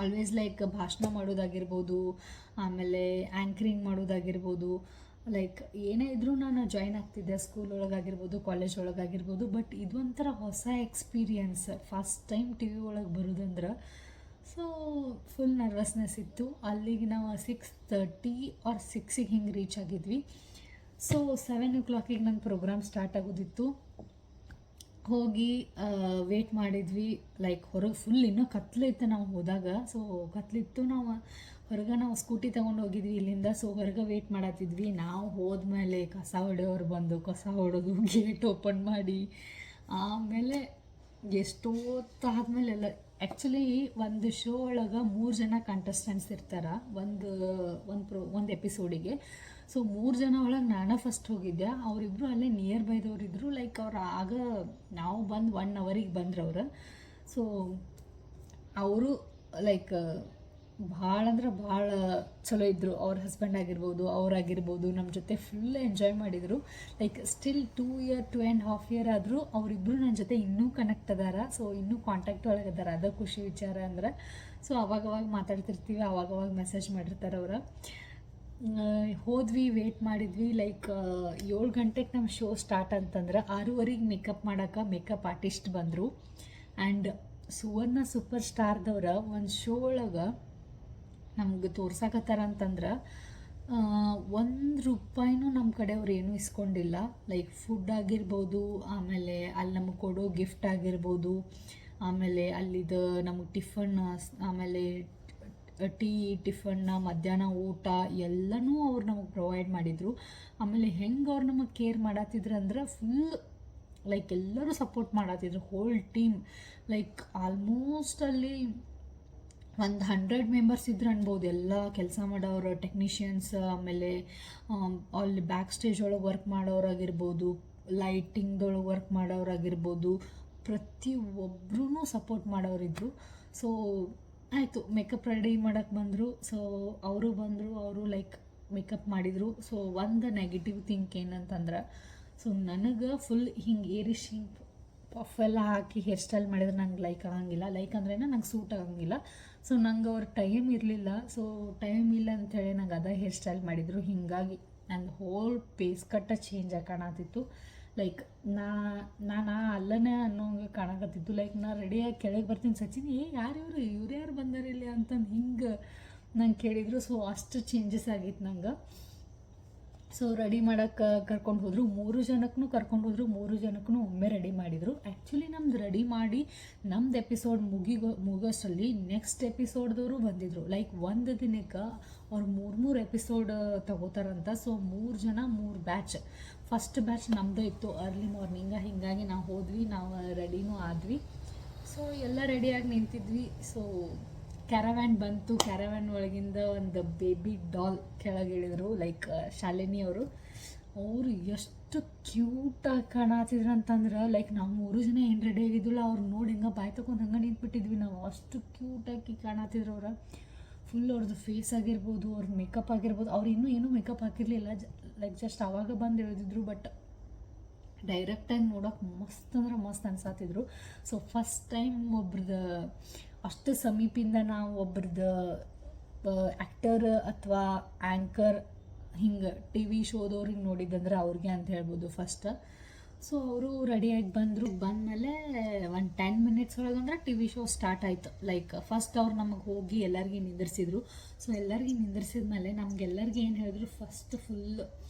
ಆಲ್ವೇಸ್ ಲೈಕ್ ಭಾಷಣ ಮಾಡೋದಾಗಿರ್ಬೋದು, ಆಮೇಲೆ ಆ್ಯಂಕರಿಂಗ್ ಮಾಡೋದಾಗಿರ್ಬೋದು, ಲೈಕ್ ಏನೇ ಇದ್ರೂ ನಾನು ಜಾಯ್ನ್ ಆಗ್ತಿದ್ದೆ, ಸ್ಕೂಲ್ ಒಳಗಾಗಿರ್ಬೋದು, ಕಾಲೇಜ್ ಒಳಗಾಗಿರ್ಬೋದು. ಬಟ್ ಇದೊಂಥರ ಹೊಸ ಎಕ್ಸ್ಪೀರಿಯನ್ಸ್, ಫಸ್ಟ್ ಟೈಮ್ TV ಒಳಗೆ ಬರೋದಂದ್ರೆ. ಸೊ ಫುಲ್ ನರ್ವಸ್ನೆಸ್ ಇತ್ತು. ಅಲ್ಲಿಗೆ ನಾವು 6:30 or 6ಗೆ ಹಿಂಗೆ ರೀಚ್ ಆಗಿದ್ವಿ. ಸೊ 7 o'clock ನನ್ನ ಪ್ರೋಗ್ರಾಮ್ ಸ್ಟಾರ್ಟ್ ಆಗೋದಿತ್ತು. ಹೋಗಿ ವೇಟ್ ಮಾಡಿದ್ವಿ. ಲೈಕ್ ಹೊರಗೆ ಫುಲ್ ಇನ್ನೂ ಕತ್ಲಿತ್ತು ನಾವು ಹೋದಾಗ. ಸೊ ಕತ್ಲಿತ್ತು, ನಾವು ಸ್ಕೂಟಿ ತೊಗೊಂಡು ಹೋಗಿದ್ವಿ ಇಲ್ಲಿಂದ. ಸೊ ಹೊರಗೆ ವೇಟ್ ಮಾಡತ್ತಿದ್ವಿ. ನಾವು ಹೋದ್ಮೇಲೆ ಕಸ ಹೊಡೆಯೋರು ಬಂದು ಕಸ ಹೊಡೆದು ಗೇಟ್ ಓಪನ್ ಮಾಡಿ, ಆಮೇಲೆ ಎಷ್ಟೊತ್ತಾದ್ಮೇಲೆ ಎಲ್ಲ. ಆ್ಯಕ್ಚುಲಿ ಒಂದು ಶೋ ಒಳಗೆ 3 ಜನ ಕಂಟೆಸ್ಟೆಂಟ್ಸ್ ಇರ್ತಾರೆ ಒಂದು ಎಪಿಸೋಡಿಗೆ. ಸೊ 3 ಜನ ಒಳಗೆ ನಾನು ಫಸ್ಟ್ ಹೋಗಿದ್ದೆ. ಅವರಿಬ್ಬರು ಅಲ್ಲೇ ನಿಯರ್ ಬೈದವ್ರಿದ್ರು. ಲೈಕ್ ಅವ್ರು ಆಗ ನಾವು ಬಂದು 1 hourಗೆ ಬಂದ್ರು ಅವರು. ಸೊ ಅವರು ಲೈಕ್ ಭಾಳ ಅಂದ್ರೆ ಭಾಳ ಚಲೋ ಇದ್ದರು. ಅವ್ರ ಹಸ್ಬೆಂಡ್ ಆಗಿರ್ಬೋದು, ಅವರಾಗಿರ್ಬೋದು, ನಮ್ಮ ಜೊತೆ ಫುಲ್ ಎಂಜಾಯ್ ಮಾಡಿದರು. ಲೈಕ್ ಸ್ಟಿಲ್ 2.5 year ಆದರೂ ಅವರಿಬ್ಬರು ನನ್ನ ಜೊತೆ ಇನ್ನೂ ಕನೆಕ್ಟ್ ಅದಾರ. ಸೊ ಇನ್ನೂ ಕಾಂಟ್ಯಾಕ್ಟ್ ಒಳಗೆ ಅದಾರ. ಅದು ಖುಷಿ ವಿಚಾರ ಅಂದ್ರೆ. ಸೊ ಅವಾಗವಾಗ ಮಾತಾಡ್ತಿರ್ತೀವಿ, ಅವಾಗವಾಗ ಮೆಸೇಜ್ ಮಾಡಿರ್ತಾರೆ ಅವ್ರು. ಹೋದ್ವಿ, ವೇಟ್ ಮಾಡಿದ್ವಿ. ಲೈಕ್ 7 ಗಂಟೆಗೆ ನಮ್ಮ ಶೋ ಸ್ಟಾರ್ಟ್ ಅಂತಂದ್ರೆ 6:30 ಮೇಕಪ್ ಮಾಡೋಕೆ ಮೇಕಪ್ ಆರ್ಟಿಸ್ಟ್ ಬಂದರು. ಆ್ಯಂಡ್ ಸುವರ್ಣ ಸೂಪರ್ ಸ್ಟಾರ್ದವ್ರ ಒಂದು ಶೋ ಒಳಗೆ ನಮ್ಗೆ ತೋರ್ಸಾಕತ್ತಾರ ಅಂತಂದ್ರೆ ₹1 ನಮ್ಮ ಕಡೆಯವ್ರು ಏನೂ ಇಸ್ಕೊಂಡಿಲ್ಲ. ಲೈಕ್ ಫುಡ್ ಆಗಿರ್ಬೋದು, ಆಮೇಲೆ ಅಲ್ಲಿ ನಮಗೆ ಕೊಡೋ ಗಿಫ್ಟ್ ಆಗಿರ್ಬೋದು, ಆಮೇಲೆ ಅಲ್ಲಿದು ನಮಗೆ ಟಿಫನ್, ಆಮೇಲೆ ಟೀ, ಟಿಫನ್ನ, ಮಧ್ಯಾಹ್ನ ಊಟ ಎಲ್ಲನೂ ಅವ್ರು ನಮಗೆ ಪ್ರೊವೈಡ್ ಮಾಡಿದರು. ಆಮೇಲೆ ಹೆಂಗೆ ಅವ್ರು ನಮಗೆ ಕೇರ್ ಮಾಡತ್ತಿದ್ರು ಅಂದ್ರೆ ಫುಲ್ ಲೈಕ್ ಎಲ್ಲರೂ ಸಪೋರ್ಟ್ ಮಾಡತ್ತಿದ್ರು, ಹೋಲ್ ಟೀಮ್. ಲೈಕ್ ಆಲ್ಮೋಸ್ಟ್ ಅಲ್ಲಿ ಒಂದು 100 ಮೆಂಬರ್ಸ್ ಇದ್ರು ಅನ್ಬೋದು. ಎಲ್ಲ ಕೆಲಸ ಮಾಡೋರು, ಟೆಕ್ನಿಷಿಯನ್ಸ್, ಆಮೇಲೆ ಅಲ್ಲಿ ಬ್ಯಾಕ್ ಸ್ಟೇಜ್ ಒಳಗೆ ವರ್ಕ್ ಮಾಡೋರಾಗಿರ್ಬೋದು, ಲೈಟಿಂಗ್ದೊಳಗೆ ವರ್ಕ್ ಮಾಡೋರಾಗಿರ್ಬೋದು, ಪ್ರತಿಯೊಬ್ಬರೂ ಸಪೋರ್ಟ್ ಮಾಡೋರಿದ್ರು. ಸೊ ಆಯಿತು, ಮೇಕಪ್ ರೆಡಿ ಮಾಡೋಕ್ಕೆ ಬಂದರು. ಸೊ ಅವರು ಬಂದರು, ಅವರು ಲೈಕ್ ಮೇಕಪ್ ಮಾಡಿದರು. ಸೊ ಒಂದು ನೆಗೆಟಿವ್ ಥಿಂಕ್ ಏನಂತಂದ್ರೆ, ಸೊ ನನಗೆ ಫುಲ್ ಹಿಂಗೆ ಏರಿಶ್ ಹಿಂಗೆ ಪಫ್ ಎಲ್ಲ ಹಾಕಿ ಹೇರ್ ಸ್ಟೈಲ್ ಮಾಡಿದ್ರೆ ನಂಗೆ ಲೈಕ್ ಆಗಂಗಿಲ್ಲ. ಲೈಕ್ ಅಂದ್ರೆ ನಂಗೆ ಸೂಟ್ ಆಗಂಗಿಲ್ಲ. ಸೊ ನಂಗೆ ಅವ್ರ ಟೈಮ್ ಇರಲಿಲ್ಲ. ಸೊ ಟೈಮ್ ಇಲ್ಲ ಅಂಥೇಳಿ ನಂಗೆ ಅದೇ ಹೇರ್ ಸ್ಟೈಲ್ ಮಾಡಿದರು. ಹೀಗಾಗಿ ನಂದು ಹೋಲ್ ಪೇಸ್ ಕಟ್ಟ ಚೇಂಜ್ ಆಗಿ ಕಾಣತ್ತಿತ್ತು. ಲೈಕ್ ನಾನು ಅಲ್ಲನೇ ಅನ್ನೋಂಗೆ ಕಾಣಕತ್ತಿತ್ತು. ಲೈಕ್ ನಾ ರೆಡಿಯಾಗಿ ಕೆಳಗೆ ಬರ್ತೀನಿ, ಸಚಿನ್ ಯಾರು ಇವ್ರು ಯಾರು ಬಂದಾರಿಲ್ಲ ಅಂತಂದು ಹಿಂಗೆ ನಂಗೆ ಕೇಳಿದರು. ಸೊ ಅಷ್ಟು ಚೇಂಜಸ್ ಆಗಿತ್ತು ನಂಗೆ. ಸೊ ರೆಡಿ ಮಾಡೋಕ್ಕೆ ಕರ್ಕೊಂಡು ಹೋದರು. 3 ಜನಕ್ಕೂ ಕರ್ಕೊಂಡು ಹೋದರು. 3 ಜನಕ್ಕೂ ಒಮ್ಮೆ ರೆಡಿ ಮಾಡಿದರು. ಆ್ಯಕ್ಚುಲಿ ನಮ್ದು ರೆಡಿ ಮಾಡಿ ನಮ್ದು ಎಪಿಸೋಡ್ ಮುಗೋಷ್ಟರಲ್ಲಿ ನೆಕ್ಸ್ಟ್ ಎಪಿಸೋಡ್ದವರು ಬಂದಿದ್ದರು. ಲೈಕ್ ಒಂದು ದಿನಕ್ಕೆ ಅವ್ರು 3 ಎಪಿಸೋಡ್ ತಗೋತಾರಂತ. ಸೊ 3 ಜನ 3 ಬ್ಯಾಚ್. ಫಸ್ಟ್ ಬ್ಯಾಚ್ ನಮ್ಮದೇ ಇತ್ತು ಅರ್ಲಿ ಮಾರ್ನಿಂಗ. ಹೀಗಾಗಿ ನಾವು ಹೋದ್ವಿ, ನಾವು ರೆಡಿನೂ ಆದ್ವಿ. ಸೊ ಎಲ್ಲ ರೆಡಿಯಾಗಿ ನಿಂತಿದ್ವಿ. ಸೊ ಕ್ಯಾರವ್ಯಾನ್ ಬಂತು. ಕ್ಯಾರವ್ಯಾನ್ ಒಳಗಿಂದ ಒಂದು ಬೇಬಿ ಡಾಲ್ ಕೆಳಗೆ ಇಳಿದ್ರು. ಲೈಕ್ ಶಾಲಿನಿ ಅವರು ಎಷ್ಟು ಕ್ಯೂಟಾಗಿ ಕಾಣತ್ತಿದ್ರು ಅಂತಂದ್ರೆ, ಲೈಕ್ ನಾವು 3 ಜನ ಏನು ರೆಡಿ ಆಗಿದ್ದಿಲ್ಲ, ಅವ್ರು ನೋಡಿ ಹಿಂಗೆ ಬಾಯ್ ತಗೊಂಡು ಹಂಗೆ ನಿಂತ್ಬಿಟ್ಟಿದ್ವಿ ನಾವು. ಅಷ್ಟು ಕ್ಯೂಟಾಗಿ ಕಾಣತ್ತಿದ್ರು ಅವ್ರು. ಫುಲ್ ಅವ್ರದ್ದು ಫೇಸ್ ಆಗಿರ್ಬೋದು, ಅವ್ರದ್ದು ಮೇಕಪ್ ಆಗಿರ್ಬೋದು. ಅವ್ರು ಇನ್ನೂ ಏನೂ ಮೇಕಪ್ ಹಾಕಿರಲಿಲ್ಲ, ಲೈಕ್ ಜಸ್ಟ್ ಆವಾಗ ಬಂದು ಇಳಿದಿದ್ರು. ಬಟ್ ಡೈರೆಕ್ಟಾಗಿ ನೋಡೋಕೆ ಮಸ್ತ್ ಅಂದ್ರೆ ಮಸ್ತ್ ಅನ್ಸತ್ತಿದ್ರು. ಸೊ ಫಸ್ಟ್ ಟೈಮ್ ಒಬ್ರದ್ದು ಅಷ್ಟು ಸಮೀಪಿಂದ ನಾವು ಒಬ್ರದ್ದು ಆ್ಯಕ್ಟರ್ ಅಥವಾ ಆ್ಯಂಕರ್ ಹಿಂಗೆ TV ಶೋದವ್ರಿಗೆ ನೋಡಿದ್ದಂದ್ರೆ ಅವ್ರಿಗೆ ಅಂತ ಹೇಳ್ಬೋದು ಫಸ್ಟ್. ಸೊ ಅವರು ರೆಡಿಯಾಗಿ ಬಂದರು. ಬಂದಮೇಲೆ ಒಂದು 10 minutes ಒಳಗಂದ್ರೆ TV ಶೋ ಸ್ಟಾರ್ಟ್ ಆಯಿತು. ಲೈಕ್ ಫಸ್ಟ್ ಅವ್ರು ನಮಗೆ ಹೋಗಿ ಎಲ್ಲರಿಗೂ ನಿಂದಿರ್ಸಿದ್ರು. ಸೊ ಎಲ್ಲರಿಗೂ ನಿಂದಿರ್ಸಿದ್ಮೇಲೆ ನಮಗೆಲ್ಲರಿಗೂ ಏನು ಹೇಳಿದ್ರು, ಫಸ್ಟ್ ಫುಲ್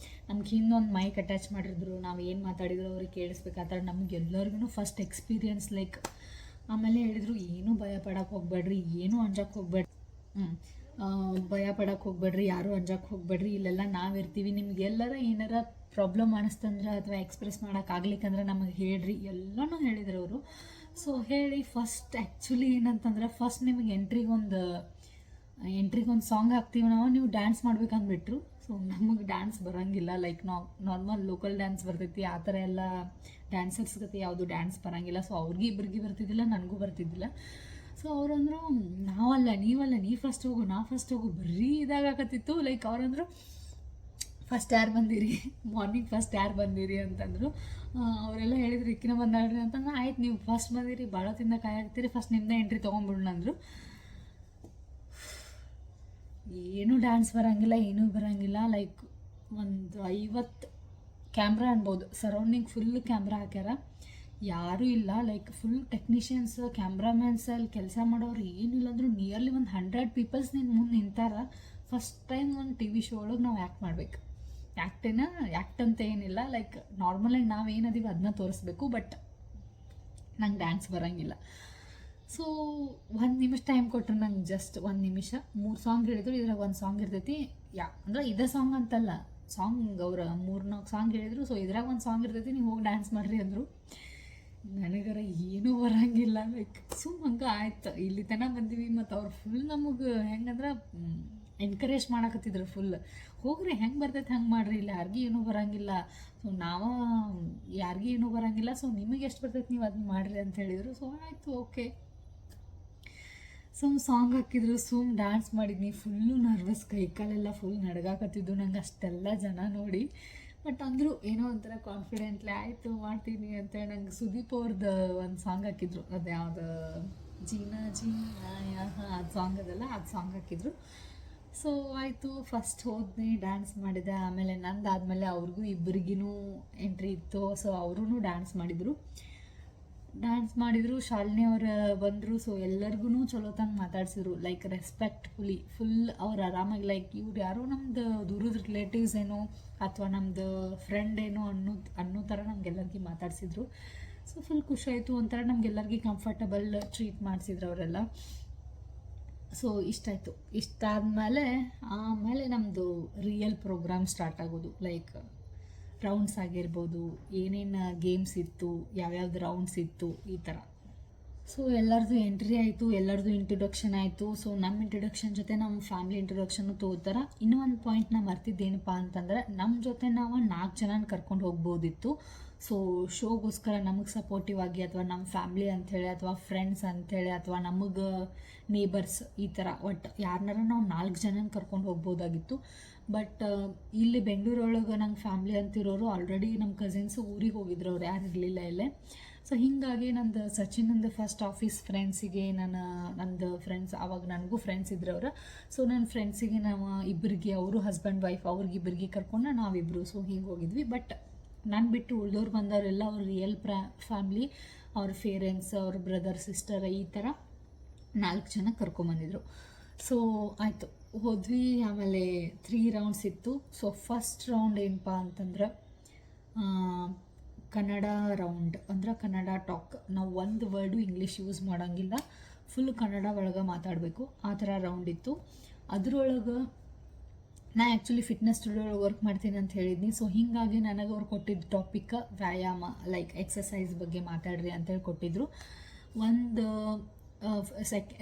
ನಮ್ಗೆ ಹಿಂದೊಂದು ಮೈಕ್ ಅಟ್ಯಾಚ್ ಮಾಡಿದ್ರು. ನಾವು ಏನು ಮಾತಾಡಿದ್ರು ಅವ್ರಿಗೆ ಕೇಳಿಸ್ಬೇಕಾದ್ರೆ ನಮಗೆಲ್ಲರಿಗೂ ಫಸ್ಟ್ ಎಕ್ಸ್ಪೀರಿಯನ್ಸ್. ಲೈಕ್ ಆಮೇಲೆ ಹೇಳಿದರು, ಏನೂ ಭಯ ಪಡೋಕ್ಕೆ ಹೋಗ್ಬೇಡ್ರಿ, ಏನೂ ಅಂಜಕ್ಕೆ ಹೋಗ್ಬೇಡ್ರಿ, ಭಯ ಪಡೋಕ್ಕೆ ಹೋಗ್ಬೇಡ್ರಿ, ಯಾರೂ ಅಂಜಕ್ಕೆ ಹೋಗ್ಬೇಡ್ರಿ, ಇಲ್ಲೆಲ್ಲ ನಾವಿರ್ತೀವಿ. ನಿಮ್ಗೆ ಎಲ್ಲರ ಏನಾರ ಪ್ರಾಬ್ಲಮ್ ಅನ್ನಿಸ್ತಂದ್ರೆ ಅಥವಾ ಎಕ್ಸ್ಪ್ರೆಸ್ ಮಾಡೋಕ್ಕಾಗ್ಲಿಕ್ಕಂದ್ರೆ ನಮಗೆ ಹೇಳ್ರಿ, ಎಲ್ಲನೂ ಹೇಳಿದ್ರು ಅವರು. ಸೊ ಹೇಳಿ ಫಸ್ಟ್ ಆ್ಯಕ್ಚುಲಿ ಏನಂತಂದ್ರೆ, ಫಸ್ಟ್ ನಿಮಗೆ ಎಂಟ್ರಿಗೊಂದು ಸಾಂಗ್ ಹಾಕ್ತೀವಿ ನಾವು, ನೀವು ಡ್ಯಾನ್ಸ್ ಮಾಡ್ಬೇಕಂದ್ಬಿಟ್ರು. ಸೊ ನಮಗೆ ಡ್ಯಾನ್ಸ್ ಬರೋಂಗಿಲ್ಲ, ಲೈಕ್ ನಾರ್ಮಲ್ ಲೋಕಲ್ ಡ್ಯಾನ್ಸ್ ಬರ್ತೈತಿ, ಆ ಥರ ಎಲ್ಲ ಡ್ಯಾನ್ಸರ್ಸ್ ಜೊತೆ ಯಾವುದು ಡ್ಯಾನ್ಸ್ ಬರೋಂಗಿಲ್ಲ. ಸೊ ಅವ್ರಿಗೆ ಇಬ್ಬರಿಗೆ ಬರ್ತಿದ್ದಿಲ್ಲ, ನನಗೂ ಬರ್ತಿದ್ದಿಲ್ಲ. ಸೊ ಅವ್ರಂದ್ರು ನಾವಲ್ಲ ನೀವಲ್ಲ, ನೀ ಫಸ್ಟ್ ಹೋಗು, ನಾ ಫಸ್ಟ್ ಹೋಗು, ಬರೀ ಇದಾಗಕತ್ತಿತ್ತು. ಲೈಕ್ ಅವ್ರಂದ್ರು ಫಸ್ಟ್ ಯಾರು ಬಂದಿರಿ, ಮಾರ್ನಿಂಗ್ ಫಸ್ಟ್ ಯಾರು ಬಂದಿರಿ ಅಂತಂದರು. ಅವರೆಲ್ಲ ಹೇಳಿದ್ರು ಇಕ್ಕಿನ ಬಂದಾಡ್ರಿ ಅಂತಂದ್ರೆ, ಆಯ್ತು ನೀವು ಫಸ್ಟ್ ಬಂದಿರಿ, ಭಾಳ ತಿಂದ ಕಾಯಾಗ್ತೀರಿ, ಫಸ್ಟ್ ನಿಮ್ಮದೇ ಎಂಟ್ರಿ ತೊಗೊಂಬಿಡೋಣ ಅಂದರು. ಏನೂ ಡ್ಯಾನ್ಸ್ ಬರೋಂಗಿಲ್ಲ, ಏನೂ ಬರೋಂಗಿಲ್ಲ. ಲೈಕ್ ಒಂದು 50 ಕ್ಯಾಮ್ರಾ ಅನ್ಬೋದು, ಸರೌಂಡಿಂಗ್ ಫುಲ್ ಕ್ಯಾಮ್ರಾ ಹಾಕ್ಯಾರ, ಯಾರೂ ಇಲ್ಲ. ಲೈಕ್ ಫುಲ್ ಟೆಕ್ನಿಷಿಯನ್ಸ್, ಕ್ಯಾಮ್ರಾಮ್ಯಾನ್ಸ್, ಅಲ್ಲಿ ಕೆಲಸ ಮಾಡೋರು ಏನಿಲ್ಲ ಅಂದರೂ ನಿಯರ್ಲಿ ಒಂದು 100 ಪೀಪಲ್ಸ್ ನಿನ್ನ ಮುಂದೆ ನಿಂತಾರ. ಫಸ್ಟ್ ಟೈಮ್ ಒಂದು ಟಿ ವಿ ಶೋ ಒಳಗೆ ನಾವು ಆ್ಯಕ್ಟ್ ಮಾಡ್ಬೇಕು. ಆ್ಯಕ್ಟ್ ಅಂತ ಏನಿಲ್ಲ, ಲೈಕ್ ನಾರ್ಮಲಾಗಿ ನಾವು ಏನದೀವಿ ಅದನ್ನ ತೋರಿಸ್ಬೇಕು. ಬಟ್ ನಂಗೆ ಡ್ಯಾನ್ಸ್ ಬರೋಂಗಿಲ್ಲ. ಸೊ 1 ನಿಮಿಷ ಟೈಮ್ ಕೊಟ್ಟರು ನಂಗೆ, ಜಸ್ಟ್ 1 ನಿಮಿಷ. 3 ಸಾಂಗ್ ಹೇಳಿದ್ರು, ಇದ್ರಾಗ 1 ಸಾಂಗ್ ಇರ್ತೈತಿ. ಅಂದ್ರೆ ಇದೇ ಸಾಂಗ್ ಅಂತಲ್ಲ, ಸಾಂಗ್ ಅವ್ರು 3-4 ಸಾಂಗ್ ಹೇಳಿದ್ರು. ಸೊ ಇದ್ರಾಗ 1 ಸಾಂಗ್ ಇರ್ತೈತಿ, ನೀವು ಹೋಗಿ ಡ್ಯಾನ್ಸ್ ಮಾಡಿರಿ ಅಂದರು. ನನಗರ ಏನೂ ಬರೋಂಗಿಲ್ಲ. ಲೈಕ್ ಹಂಗೆ ಆಯ್ತು, ಇಲ್ಲಿ ತನಕ ಬಂದೀವಿ. ಮತ್ತು ಅವ್ರು ಫುಲ್ ನಮಗೆ ಹೆಂಗಂದ್ರೆ ಎನ್ಕರೇಜ್ ಮಾಡಕತ್ತಿದ್ರು ಫುಲ್, ಹೋಗ್ರಿ ಹೆಂಗೆ ಬರ್ತೈತೆ ಹಂಗೆ ಮಾಡಿರಿ, ಇಲ್ಲ ಯಾರಿಗೂ ಏನೂ ಬರೋಂಗಿಲ್ಲ. ಸೊ ನಾವು ಯಾರಿಗೂ ಏನೂ ಬರೋಂಗಿಲ್ಲ, ಸೊ ನಿಮಗೆ ಎಷ್ಟು ಬರ್ತೈತೆ ನೀವು ಅದನ್ನ ಮಾಡಿರಿ ಅಂತ ಹೇಳಿದರು. ಸೊ ಆಯಿತು, ಓಕೆ. ಸಾಂಗ್ ಹಾಕಿದ್ರು, ಡ್ಯಾನ್ಸ್ ಮಾಡಿದ್ನಿ. ಫುಲ್ಲು ನರ್ವಸ್, ಕೈಕಾಲೆಲ್ಲ ಫುಲ್ ನಡ್ಗಾಕತ್ತಿದ್ದು ನಂಗೆ ಅಷ್ಟೆಲ್ಲ ಜನ ನೋಡಿ. ಬಟ್ ಅಂದರೂ ಏನೋ ಒಂಥರ ಕಾನ್ಫಿಡೆಂಟ್ಲಿ ಆಯಿತು ಮಾಡ್ತೀನಿ ಅಂತೇಳಿ. ನಂಗೆ ಸುದೀಪ್ ಅವ್ರದ್ದು ಒಂದು ಸಾಂಗ್ ಹಾಕಿದ್ರು, ಅದು ಯಾವುದು ಜೀನಾ ಜೀನಾ ಅದು ಸಾಂಗ್ ಅದಲ್ಲ, ಅದು ಸಾಂಗ್ ಹಾಕಿದ್ರು. ಸೊ ಆಯಿತು, ಫಸ್ಟ್ ಹೋದ್ನಿ, ಡ್ಯಾನ್ಸ್ ಮಾಡಿದೆ. ಆಮೇಲೆ ನಂದಾದಮೇಲೆ ಅವ್ರಿಗೂ ಇಬ್ಬರಿಗೂ ಎಂಟ್ರಿ ಇತ್ತು. ಸೊ ಅವರೂ ಡ್ಯಾನ್ಸ್ ಮಾಡಿದರು. ಶಾಲಿನಿ ಅವ್ರು ಬಂದರು. ಸೊ ಎಲ್ಲರಿಗೂ ಚಲೋ ತಂಗೆ ಮಾತಾಡ್ಸಿದ್ರು, ಲೈಕ್ ರೆಸ್ಪೆಕ್ಟ್ಫುಲಿ ಫುಲ್. ಅವ್ರು ಆರಾಮಾಗಿ, ಲೈಕ್ ಇವ್ರು ಯಾರೋ ನಮ್ದು ದೂರದ ರಿಲೇಟಿವ್ಸ್ ಏನೋ ಅಥವಾ ನಮ್ಮದು ಫ್ರೆಂಡ್ ಏನೋ ಅನ್ನೋ ಥರ ನಮಗೆಲ್ಲರಿಗೂ ಮಾತಾಡ್ಸಿದ್ರು. ಸೊ ಫುಲ್ ಖುಷಿ ಆಯಿತು, ಒಂಥರ ನಮಗೆಲ್ಲರಿಗೂ ಕಂಫರ್ಟಬಲ್ ಟ್ರೀಟ್ ಮಾಡಿಸಿದ್ರು ಅವರೆಲ್ಲ. ಸೊ ಇಷ್ಟಾಯಿತು. ಆಮೇಲೆ ನಮ್ಮದು ರಿಯಲ್ ಪ್ರೋಗ್ರಾಮ್ ಸ್ಟಾರ್ಟ್ ಆಗೋದು. ಲೈಕ್ ರೌಂಡ್ಸ್ ಆಗಿರ್ಬೋದು, ಏನೇನು ಗೇಮ್ಸ್ ಇತ್ತು, ಯಾವ್ಯಾವ್ದು ರೌಂಡ್ಸ್ ಇತ್ತು, ಈ ಥರ. ಸೊ ಎಲ್ಲರದು ಎಂಟ್ರಿ ಆಯಿತು, ಎಲ್ಲರದು ಇಂಟ್ರೊಡಕ್ಷನ್ ಆಯಿತು. ಸೊ ನಮ್ಮ ಇಂಟ್ರೊಡಕ್ಷನ್ ಜೊತೆ ನಮ್ಮ ಫ್ಯಾಮಿಲಿ ಇಂಟ್ರೊಡಕ್ಷನ್ನು ತೊಗೋತಾರೆ. ಇನ್ನೂ ಒಂದು ಪಾಯಿಂಟ್ ನಾ ಮರ್ತಿದ್ದೇನಪ್ಪ ಅಂತಂದ್ರೆ, ನಮ್ಮ ಜೊತೆ ನಾವು 4 ಜನನ ಕರ್ಕೊಂಡು ಹೋಗ್ಬೋದಿತ್ತು. ಸೊ ಶೋಗೋಸ್ಕರ ನಮಗೆ ಸಪೋರ್ಟಿವ್ ಆಗಿ, ಅಥವಾ ನಮ್ಮ ಫ್ಯಾಮ್ಲಿ ಅಂಥೇಳಿ, ಅಥವಾ ಫ್ರೆಂಡ್ಸ್ ಅಂಥೇಳಿ, ಅಥವಾ ನಮಗೆ ನೇಬರ್ಸ್, ಈ ಥರ ಒಟ್ಟು ಯಾರನ್ನಾರ ನಾವು 4 ಜನನ ಕರ್ಕೊಂಡು ಹೋಗ್ಬೋದಾಗಿತ್ತು. ಬಟ್ ಇಲ್ಲಿ ಬೆಂಗಳೂರೊಳಗೆ ನಂಗೆ ಫ್ಯಾಮ್ಲಿ ಅಂತಿರೋರು ಆಲ್ರೆಡಿ ನಮ್ಮ ಕಸಿನ್ಸು ಊರಿಗೆ ಹೋಗಿದ್ರು, ಅವ್ರು ಯಾರು ಇರಲಿಲ್ಲ ಇಲ್ಲೇ. ಸೊ ಹೀಗಾಗಿ ನಂದು ಸಚಿನಂದು ಫಸ್ಟ್ ಆಫೀಸ್ ಫ್ರೆಂಡ್ಸಿಗೆ ನಂದು ಫ್ರೆಂಡ್ಸ್, ಆವಾಗ ನನಗೂ ಫ್ರೆಂಡ್ಸ್ ಇದ್ರು ಅವರು. ಸೊ ನನ್ನ ಫ್ರೆಂಡ್ಸಿಗೆ ನಾವು ಇಬ್ಬರಿಗೆ, ಅವರು ಹಸ್ಬೆಂಡ್ ವೈಫ್, ಅವ್ರಿಗಿಬ್ಬರಿಗೆ ಕರ್ಕೊಂಡು ನಾವಿಬ್ಬರು ಸೊ ಹೀಗೆ ಹೋಗಿದ್ವಿ. ಬಟ್ ನಾನು ಬಿಟ್ಟು ಉಳ್ದವ್ರು ಬಂದವರೆಲ್ಲ ಅವ್ರ ರಿಯಲ್ ಫ್ಯಾಮ್ಲಿ, ಅವ್ರ ಪೇರೆಂಟ್ಸ್, ಅವ್ರ ಬ್ರದರ್ ಸಿಸ್ಟರ್, ಈ ಥರ 4 ಜನ ಕರ್ಕೊಂಬಂದಿದ್ರು. ಸೊ ಆಯಿತು, ಹೋದ್ವಿ. ಆಮೇಲೆ 3 ರೌಂಡ್ಸ್ ಇತ್ತು. ಸೊ ಫಸ್ಟ್ ರೌಂಡ್ ಏನಪ್ಪ ಅಂತಂದ್ರೆ ಕನ್ನಡ ರೌಂಡ್, ಅಂದ್ರೆ ಕನ್ನಡ ಟಾಕ್. ನಾವು ಒಂದು ವರ್ಡು ಇಂಗ್ಲೀಷ್ ಯೂಸ್ ಮಾಡೋಂಗಿಲ್ಲ, ಫುಲ್ ಕನ್ನಡ ಒಳಗೆ ಮಾತಾಡಬೇಕು, ಆ ಥರ ರೌಂಡ್ ಇತ್ತು. ಅದ್ರೊಳಗೆ ನಾ ಆ್ಯಕ್ಚುಲಿ ಫಿಟ್ನೆಸ್ ಸ್ಟುಡಿಯೋ ವರ್ಕ್ ಮಾಡ್ತೀನಿ ಅಂತ ಹೇಳಿದ್ನಿ. ಸೊ ಹೀಗಾಗಿ ನನಗೆ ಅವ್ರು ಕೊಟ್ಟಿದ್ದ ಟಾಪಿಕ್ ವ್ಯಾಯಾಮ, ಲೈಕ್ ಎಕ್ಸಸೈಸ್ ಬಗ್ಗೆ ಮಾತಾಡ್ರಿ ಅಂತೇಳಿ ಕೊಟ್ಟಿದ್ರು. ಒಂದು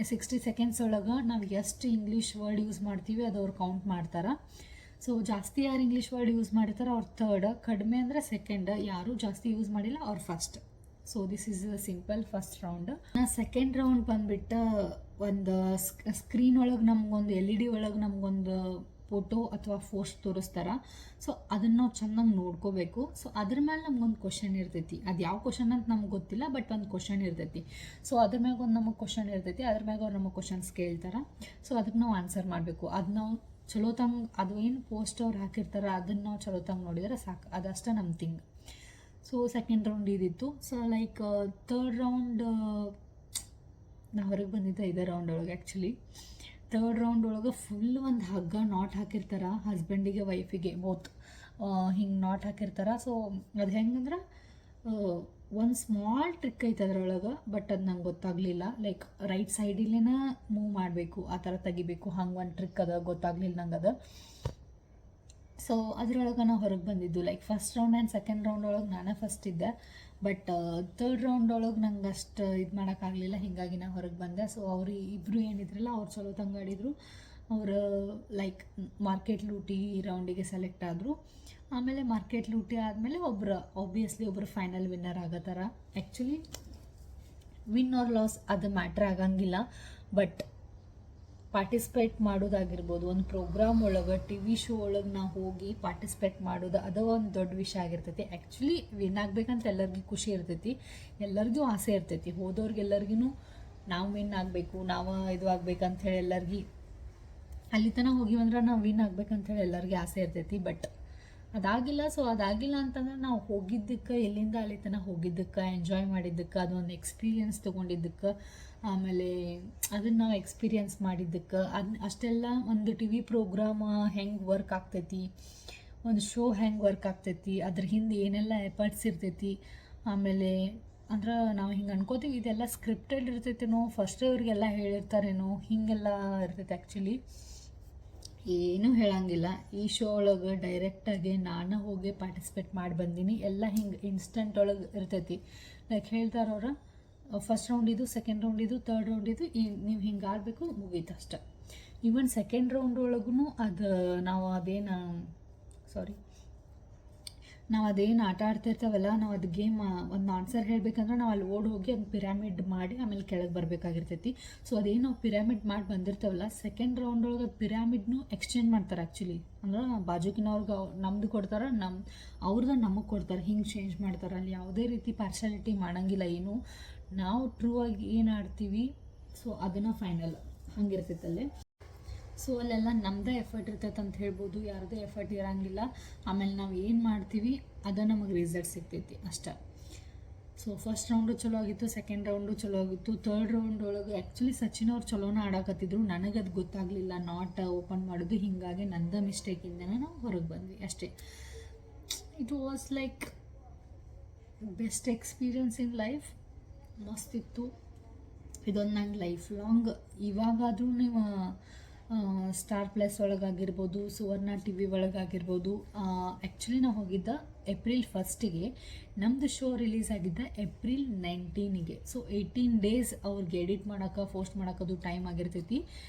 60 ಸೆಕೆಂಡ್ಸ್ ಒಳಗೆ ನಾವು ಎಷ್ಟು ಇಂಗ್ಲೀಷ್ ವರ್ಡ್ ಯೂಸ್ ಮಾಡ್ತೀವಿ ಅದು ಅವ್ರು ಕೌಂಟ್ ಮಾಡ್ತಾರೆ. ಸೊ ಜಾಸ್ತಿ ಯಾರು ಇಂಗ್ಲೀಷ್ ವರ್ಡ್ ಯೂಸ್ ಮಾಡಿರ್ತಾರೆ ಅವ್ರು ಥರ್ಡ್, ಕಡಿಮೆ ಅಂದರೆ ಸೆಕೆಂಡ್, ಯಾರೂ ಜಾಸ್ತಿ ಯೂಸ್ ಮಾಡಿಲ್ಲ ಅವ್ರು first. So this is simple first round. Second round ಬಂದುಬಿಟ್ಟು ಒಂದು ಸ್ಕ್ರೀನ್ ಒಳಗೆ ನಮಗೊಂದು LED ಒಳಗೆ ನಮಗೊಂದು ಫೋಟೋ ಅಥವಾ ಪೋಸ್ಟ್ ತೋರಿಸ್ತಾರೆ. ಸೊ ಅದನ್ನು ನಾವು ಚೆನ್ನಾಗಿ ನೋಡ್ಕೋಬೇಕು. ಸೊ ಅದ್ರ ಮೇಲೆ ನಮ್ಗೊಂದು ಕ್ವಶನ್ ಇರ್ತೈತಿ, ಅದು ಯಾವ ಕ್ವಶನ್ ಅಂತ ನಮ್ಗೆ ಗೊತ್ತಿಲ್ಲ, ಬಟ್ ಒಂದು ಕ್ವಶನ್ ಇರ್ತೈತಿ. ಸೊ ಅದ್ರ ಮ್ಯಾಗ ಒಂದು ನಮಗೆ ಕ್ವಶನ್ ಇರ್ತೈತಿ, ಅದ್ರ ಮ್ಯಾಗ ಅವ್ರು ನಮಗೆ ಕ್ವಶನ್ಸ್ ಕೇಳ್ತಾರೆ. ಸೊ ಅದಕ್ಕೆ ನಾವು ಆನ್ಸರ್ ಮಾಡಬೇಕು. ಅದು ನಾವು ಚಲೋ ತಂಗೆ, ಅದು ಏನು ಪೋಸ್ಟ್ ಅವ್ರು ಹಾಕಿರ್ತಾರೆ ಅದನ್ನು ನಾವು ಚಲೋ ತಂಗೆ ನೋಡಿದರೆ ಸಾಕು, ಅದಷ್ಟೇ ನಮ್ಮ ಥಿಂಗ್. ಸೊ ಸೆಕೆಂಡ್ ರೌಂಡ್ ಇದಿತ್ತು. ಸೊ ಲೈಕ್ ಥರ್ಡ್ ರೌಂಡ್ ನಾ ಹೊರಗೆ ಬಂದಿದ್ದೆ ಇದೇ ರೌಂಡ್ ಒಳಗೆ. ಆ್ಯಕ್ಚುಲಿ ಥರ್ಡ್ ರೌಂಡ್ ಒಳಗೆ ಫುಲ್ ಒಂದು ಹಗ್ಗ ನಾಟ್ ಹಾಕಿರ್ತಾರೆ, ಹಸ್ಬೆಂಡಿಗೆ ವೈಫಿಗೆ ಬೋತ್ ಹಿಂಗೆ ನಾಟ್ ಹಾಕಿರ್ತಾರೆ. ಸೊ ಅದು ಹೆಂಗಂದ್ರೆ ಒಂದು ಸ್ಮಾಲ್ ಟ್ರಿಕ್ ಐತೆ ಅದರೊಳಗೆ, ಬಟ್ ಅದು ನಂಗೆ ಗೊತ್ತಾಗಲಿಲ್ಲ. ಲೈಕ್ ರೈಟ್ ಸೈಡಿಲೇನ ಮೂವ್ ಮಾಡಬೇಕು, ಆ ಥರ ತೆಗಿಬೇಕು, ಹಂಗೆ ಒಂದು ಟ್ರಿಕ್ ಅದ, ಗೊತ್ತಾಗಲಿಲ್ಲ ನಂಗೆ ಅದು. ಸೊ ಅದರೊಳಗೆ ನಾವು ಹೊರಗೆ ಬಂದಿದ್ದು. Like first round and second round ಒಳಗೆ ನಾನೇ ಫಸ್ಟ್ ಇದ್ದೆ, ಬಟ್ ಥರ್ಡ್ ರೌಂಡ್ ಒಳಗೆ ನಂಗೆ ಅಷ್ಟು ಇದು ಮಾಡೋಕ್ಕಾಗಲಿಲ್ಲ, ಹೀಗಾಗಿ ನಾನು ಹೊರಗೆ ಬಂದೆ. ಸೊ ಅವ್ರು ಇಬ್ಬರು ಏನಿದ್ರಲ್ಲ ಅವ್ರು ಚಲೋ ತಂಗಾಡಿದ್ರು. ಅವರ ಲೈಕ್ ಮಾರ್ಕೆಟ್ ಲೂಟಿ ರೌಂಡಿಗೆ ಸೆಲೆಕ್ಟ್ ಆದರು. ಆಮೇಲೆ ಮಾರ್ಕೆಟ್ ಲೂಟಿ ಆದಮೇಲೆ ಆಬ್ವಿಯಸ್ಲಿ ಒಬ್ಬರು ಫೈನಲ್ ವಿನ್ನರ್ ಆಗೋ ಥರ. ಆ್ಯಕ್ಚುಲಿ ವಿನ್ ಆರ್ ಲಾಸ್ ಅದು ಮ್ಯಾಟ್ರ್ ಆಗಂಗಿಲ್ಲ, ಬಟ್ ಪಾರ್ಟಿಸಿಪೇಟ್ ಮಾಡೋದಾಗಿರ್ಬೋದು, ಒಂದು ಪ್ರೋಗ್ರಾಮ್ ಒಳಗೆ TV ಶೋ ಒಳಗೆ ನಾವು ಹೋಗಿ ಪಾರ್ಟಿಸಿಪೇಟ್ ಮಾಡೋದು ಅದು ಒಂದು ದೊಡ್ಡ ವಿಷಯ ಆಗಿರ್ತೈತಿ. ಆ್ಯಕ್ಚುಲಿ ವಿನ್ ಆಗ್ಬೇಕಂತ ಎಲ್ಲರಿಗೂ ಖುಷಿ ಇರ್ತೈತಿ, ಎಲ್ಲರಿಗೂ ಆಸೆ ಇರ್ತೈತಿ. ಹೋದವ್ರಿಗೆಲ್ಲರಿಗೂ ನಾವು ವಿನ್ ಆಗಬೇಕು, ನಾವು ಇದು ಆಗ್ಬೇಕಂತ ಹೇಳಿ ಎಲ್ಲರಿಗೂ ಅಲ್ಲಿ ತನಕ ಹೋಗಿವಂದ್ರೆ ನಾವು ವಿನ್ ಆಗ್ಬೇಕಂತೇಳಿ ಎಲ್ಲರಿಗೂ ಆಸೆ ಇರ್ತೈತಿ. ಬಟ್ ಅದಾಗಿಲ್ಲ. ಸೊ ಅದಾಗಿಲ್ಲ ಅಂತಂದ್ರೆ ನಾವು ಹೋಗಿದ್ದಕ್ಕೆ, ಎಲ್ಲಿಂದ ಅಲ್ಲಿ ತನಕ ಹೋಗಿದ್ದಕ್ಕೆ, ಎಂಜಾಯ್ ಮಾಡಿದ್ದಕ್ಕೆ, ಅದೊಂದು ಎಕ್ಸ್ಪೀರಿಯನ್ಸ್ ತೊಗೊಂಡಿದ್ದಕ್ಕೆ, ಆಮೇಲೆ ಅದನ್ನು ನಾವು ಎಕ್ಸ್ಪೀರಿಯನ್ಸ್ ಮಾಡಿದ್ದಕ್ಕೆ, ಅಷ್ಟೆಲ್ಲ ಒಂದು TV ಪ್ರೋಗ್ರಾಮ್ ಹೆಂಗೆ ವರ್ಕ್ ಆಗ್ತೈತಿ, ಒಂದು ಶೋ ಹೆಂಗೆ ವರ್ಕ್ ಆಗ್ತೈತಿ, ಅದ್ರ ಹಿಂದೆ ಏನೆಲ್ಲ ಎಫರ್ಟ್ಸ್ ಇರ್ತೈತಿ. ಆಮೇಲೆ ಅಂದ್ರೆ ನಾವು ಹಿಂಗೆ ಅನ್ಕೋತೀವಿ ಇದೆಲ್ಲ ಸ್ಕ್ರಿಪ್ಟೆಡ್ ಇರ್ತೈತೇನೋ, ಫಸ್ಟ್ ಇವ್ರಿಗೆಲ್ಲ ಹೇಳಿರ್ತಾರೇನೋ, ಹೀಗೆಲ್ಲ ಇರ್ತೈತೆ. ಆ್ಯಕ್ಚುಲಿ ಏನೂ ಹೇಳಂಗಿಲ್ಲ. ಈ ಶೋ ಒಳಗೆ ಡೈರೆಕ್ಟಾಗಿ ನಾನು ಹೋಗಿ ಪಾರ್ಟಿಸಿಪೇಟ್ ಮಾಡಿ ಬಂದೀನಿ. ಎಲ್ಲ ಹಿಂಗೆ ಇನ್ಸ್ಟಂಟ್ ಒಳಗೆ ಇರ್ತೈತಿ. ಲೈಕ್ ಹೇಳ್ತಾರವ್ರ ಫಸ್ಟ್ ರೌಂಡ್ ಇದು, ಸೆಕೆಂಡ್ ರೌಂಡ್ ಇದು, ತರ್ಡ್ ರೌಂಡ್ ಇದು, ನೀವು ಹಿಂಗೆ ಆಡಬೇಕು, ಮುಗೀತು ಅಷ್ಟೆ. ಈವನ್ ಸೆಕೆಂಡ್ ರೌಂಡ್ ಒಳಗೂ ಅದು ನಾವು ಅದೇನು ಆಟ ಆಡ್ತಿರ್ತಾವಲ್ಲ, ನಾವು ಅದು ಗೇಮ್ ಒಂದು ಆನ್ಸರ್ ಹೇಳಬೇಕಂದ್ರೆ ನಾವು ಅಲ್ಲಿ ಓಡಿ ಹೋಗಿ ಒಂದು ಪಿರಾಮಿಡ್ ಮಾಡಿ ಆಮೇಲೆ ಕೆಳಗೆ ಬರಬೇಕಾಗಿರ್ತೈತಿ. ಸೊ ಅದೇನು ನಾವು ಪಿರಾಮಿಡ್ ಮಾಡಿ ಬಂದಿರ್ತಾವಲ್ಲ, ಸೆಕೆಂಡ್ ರೌಂಡ್ ಒಳಗೆ ಪಿರಾಮಿಡ್ನು ಎಕ್ಸ್ಚೇಂಜ್ ಮಾಡ್ತಾರೆ. ಆ್ಯಕ್ಚುಲಿ ಅಂದ್ರೆ ಬಾಜುಕಿನವ್ರಿಗೆ ನಮ್ದು ಕೊಡ್ತಾರೆ, ಅವ್ರದ್ದು ನಮಗೆ ಕೊಡ್ತಾರೆ, ಹಿಂಗೆ ಚೇಂಜ್ ಮಾಡ್ತಾರೆ. ಅಲ್ಲಿ ಯಾವುದೇ ರೀತಿ ಪಾರ್ಶಾಲಿಟಿ ಮಾಡೋಂಗಿಲ್ಲ. ಏನು ನಾವು ಟ್ರೂ ಆಗಿ ಏನು ಆಡ್ತೀವಿ, ಸೊ ಅದನ್ನು ಫೈನಲ್ ಹಂಗಿರ್ತೈತಲ್ಲೇ. ಸೊ ಅಲ್ಲೆಲ್ಲ ನಮ್ಮದೇ ಎಫರ್ಟ್ ಇರ್ತೈತೆ ಅಂತ ಹೇಳ್ಬೋದು, ಯಾರದೇ ಎಫರ್ಟ್ ಇರೋಂಗಿಲ್ಲ. ಆಮೇಲೆ ನಾವು ಏನು ಮಾಡ್ತೀವಿ ಅದು ನಮಗೆ ರಿಸಲ್ಟ್ ಸಿಗ್ತೈತಿ ಅಷ್ಟೇ. ಸೊ ಫಸ್ಟ್ ರೌಂಡು ಚಲೋ ಆಗಿತ್ತು, ಸೆಕೆಂಡ್ ರೌಂಡು ಚಲೋ ಆಗಿತ್ತು, ತರ್ಡ್ ರೌಂಡ್ ಒಳಗೆ ಆ್ಯಕ್ಚುಲಿ ಸಚಿನ್ ಅವ್ರು ಚಲೋನ ಆಡಾಕತ್ತಿದ್ರು. ನನಗದು ಗೊತ್ತಾಗಲಿಲ್ಲ ನಾಟ್ ಓಪನ್ ಮಾಡೋದು, ಹೀಗಾಗಿ ನಂದು ಮಿಸ್ಟೇಕಿಂದನೇ ನಾವು ಹೊರಗೆ ಬಂದ್ವಿ ಅಷ್ಟೇ. It was like best experience in life. ಮಸ್ತಿತ್ತು ಇದೊಂದು. ನಂಗೆ ಲೈಫ್ ಲಾಂಗ್ ಇವಾಗಾದರೂ ನೀವು ಸ್ಟಾರ್ ಪ್ಲಸ್ ಒಳಗಾಗಿರ್ಬೋದು, ಸುವರ್ಣ TV ಒಳಗಾಗಿರ್ಬೋದು. ಆ್ಯಕ್ಚುಲಿ ನಾವು ಹೋಗಿದ್ದ ಏಪ್ರಿಲ್ 1ಗೆ, ನಮ್ಮದು ಶೋ ರಿಲೀಸ್ ಆಗಿದ್ದ ಏಪ್ರಿಲ್ 19ಗೆ. ಸೊ 18 ಡೇಸ್ ಅವ್ರಿಗೆ ಎಡಿಟ್ ಮಾಡೋಕೆ, ಪೋಸ್ಟ್ ಮಾಡೋಕ್ಕದು ಟೈಮ್ ಆಗಿರ್ತೈತಿ.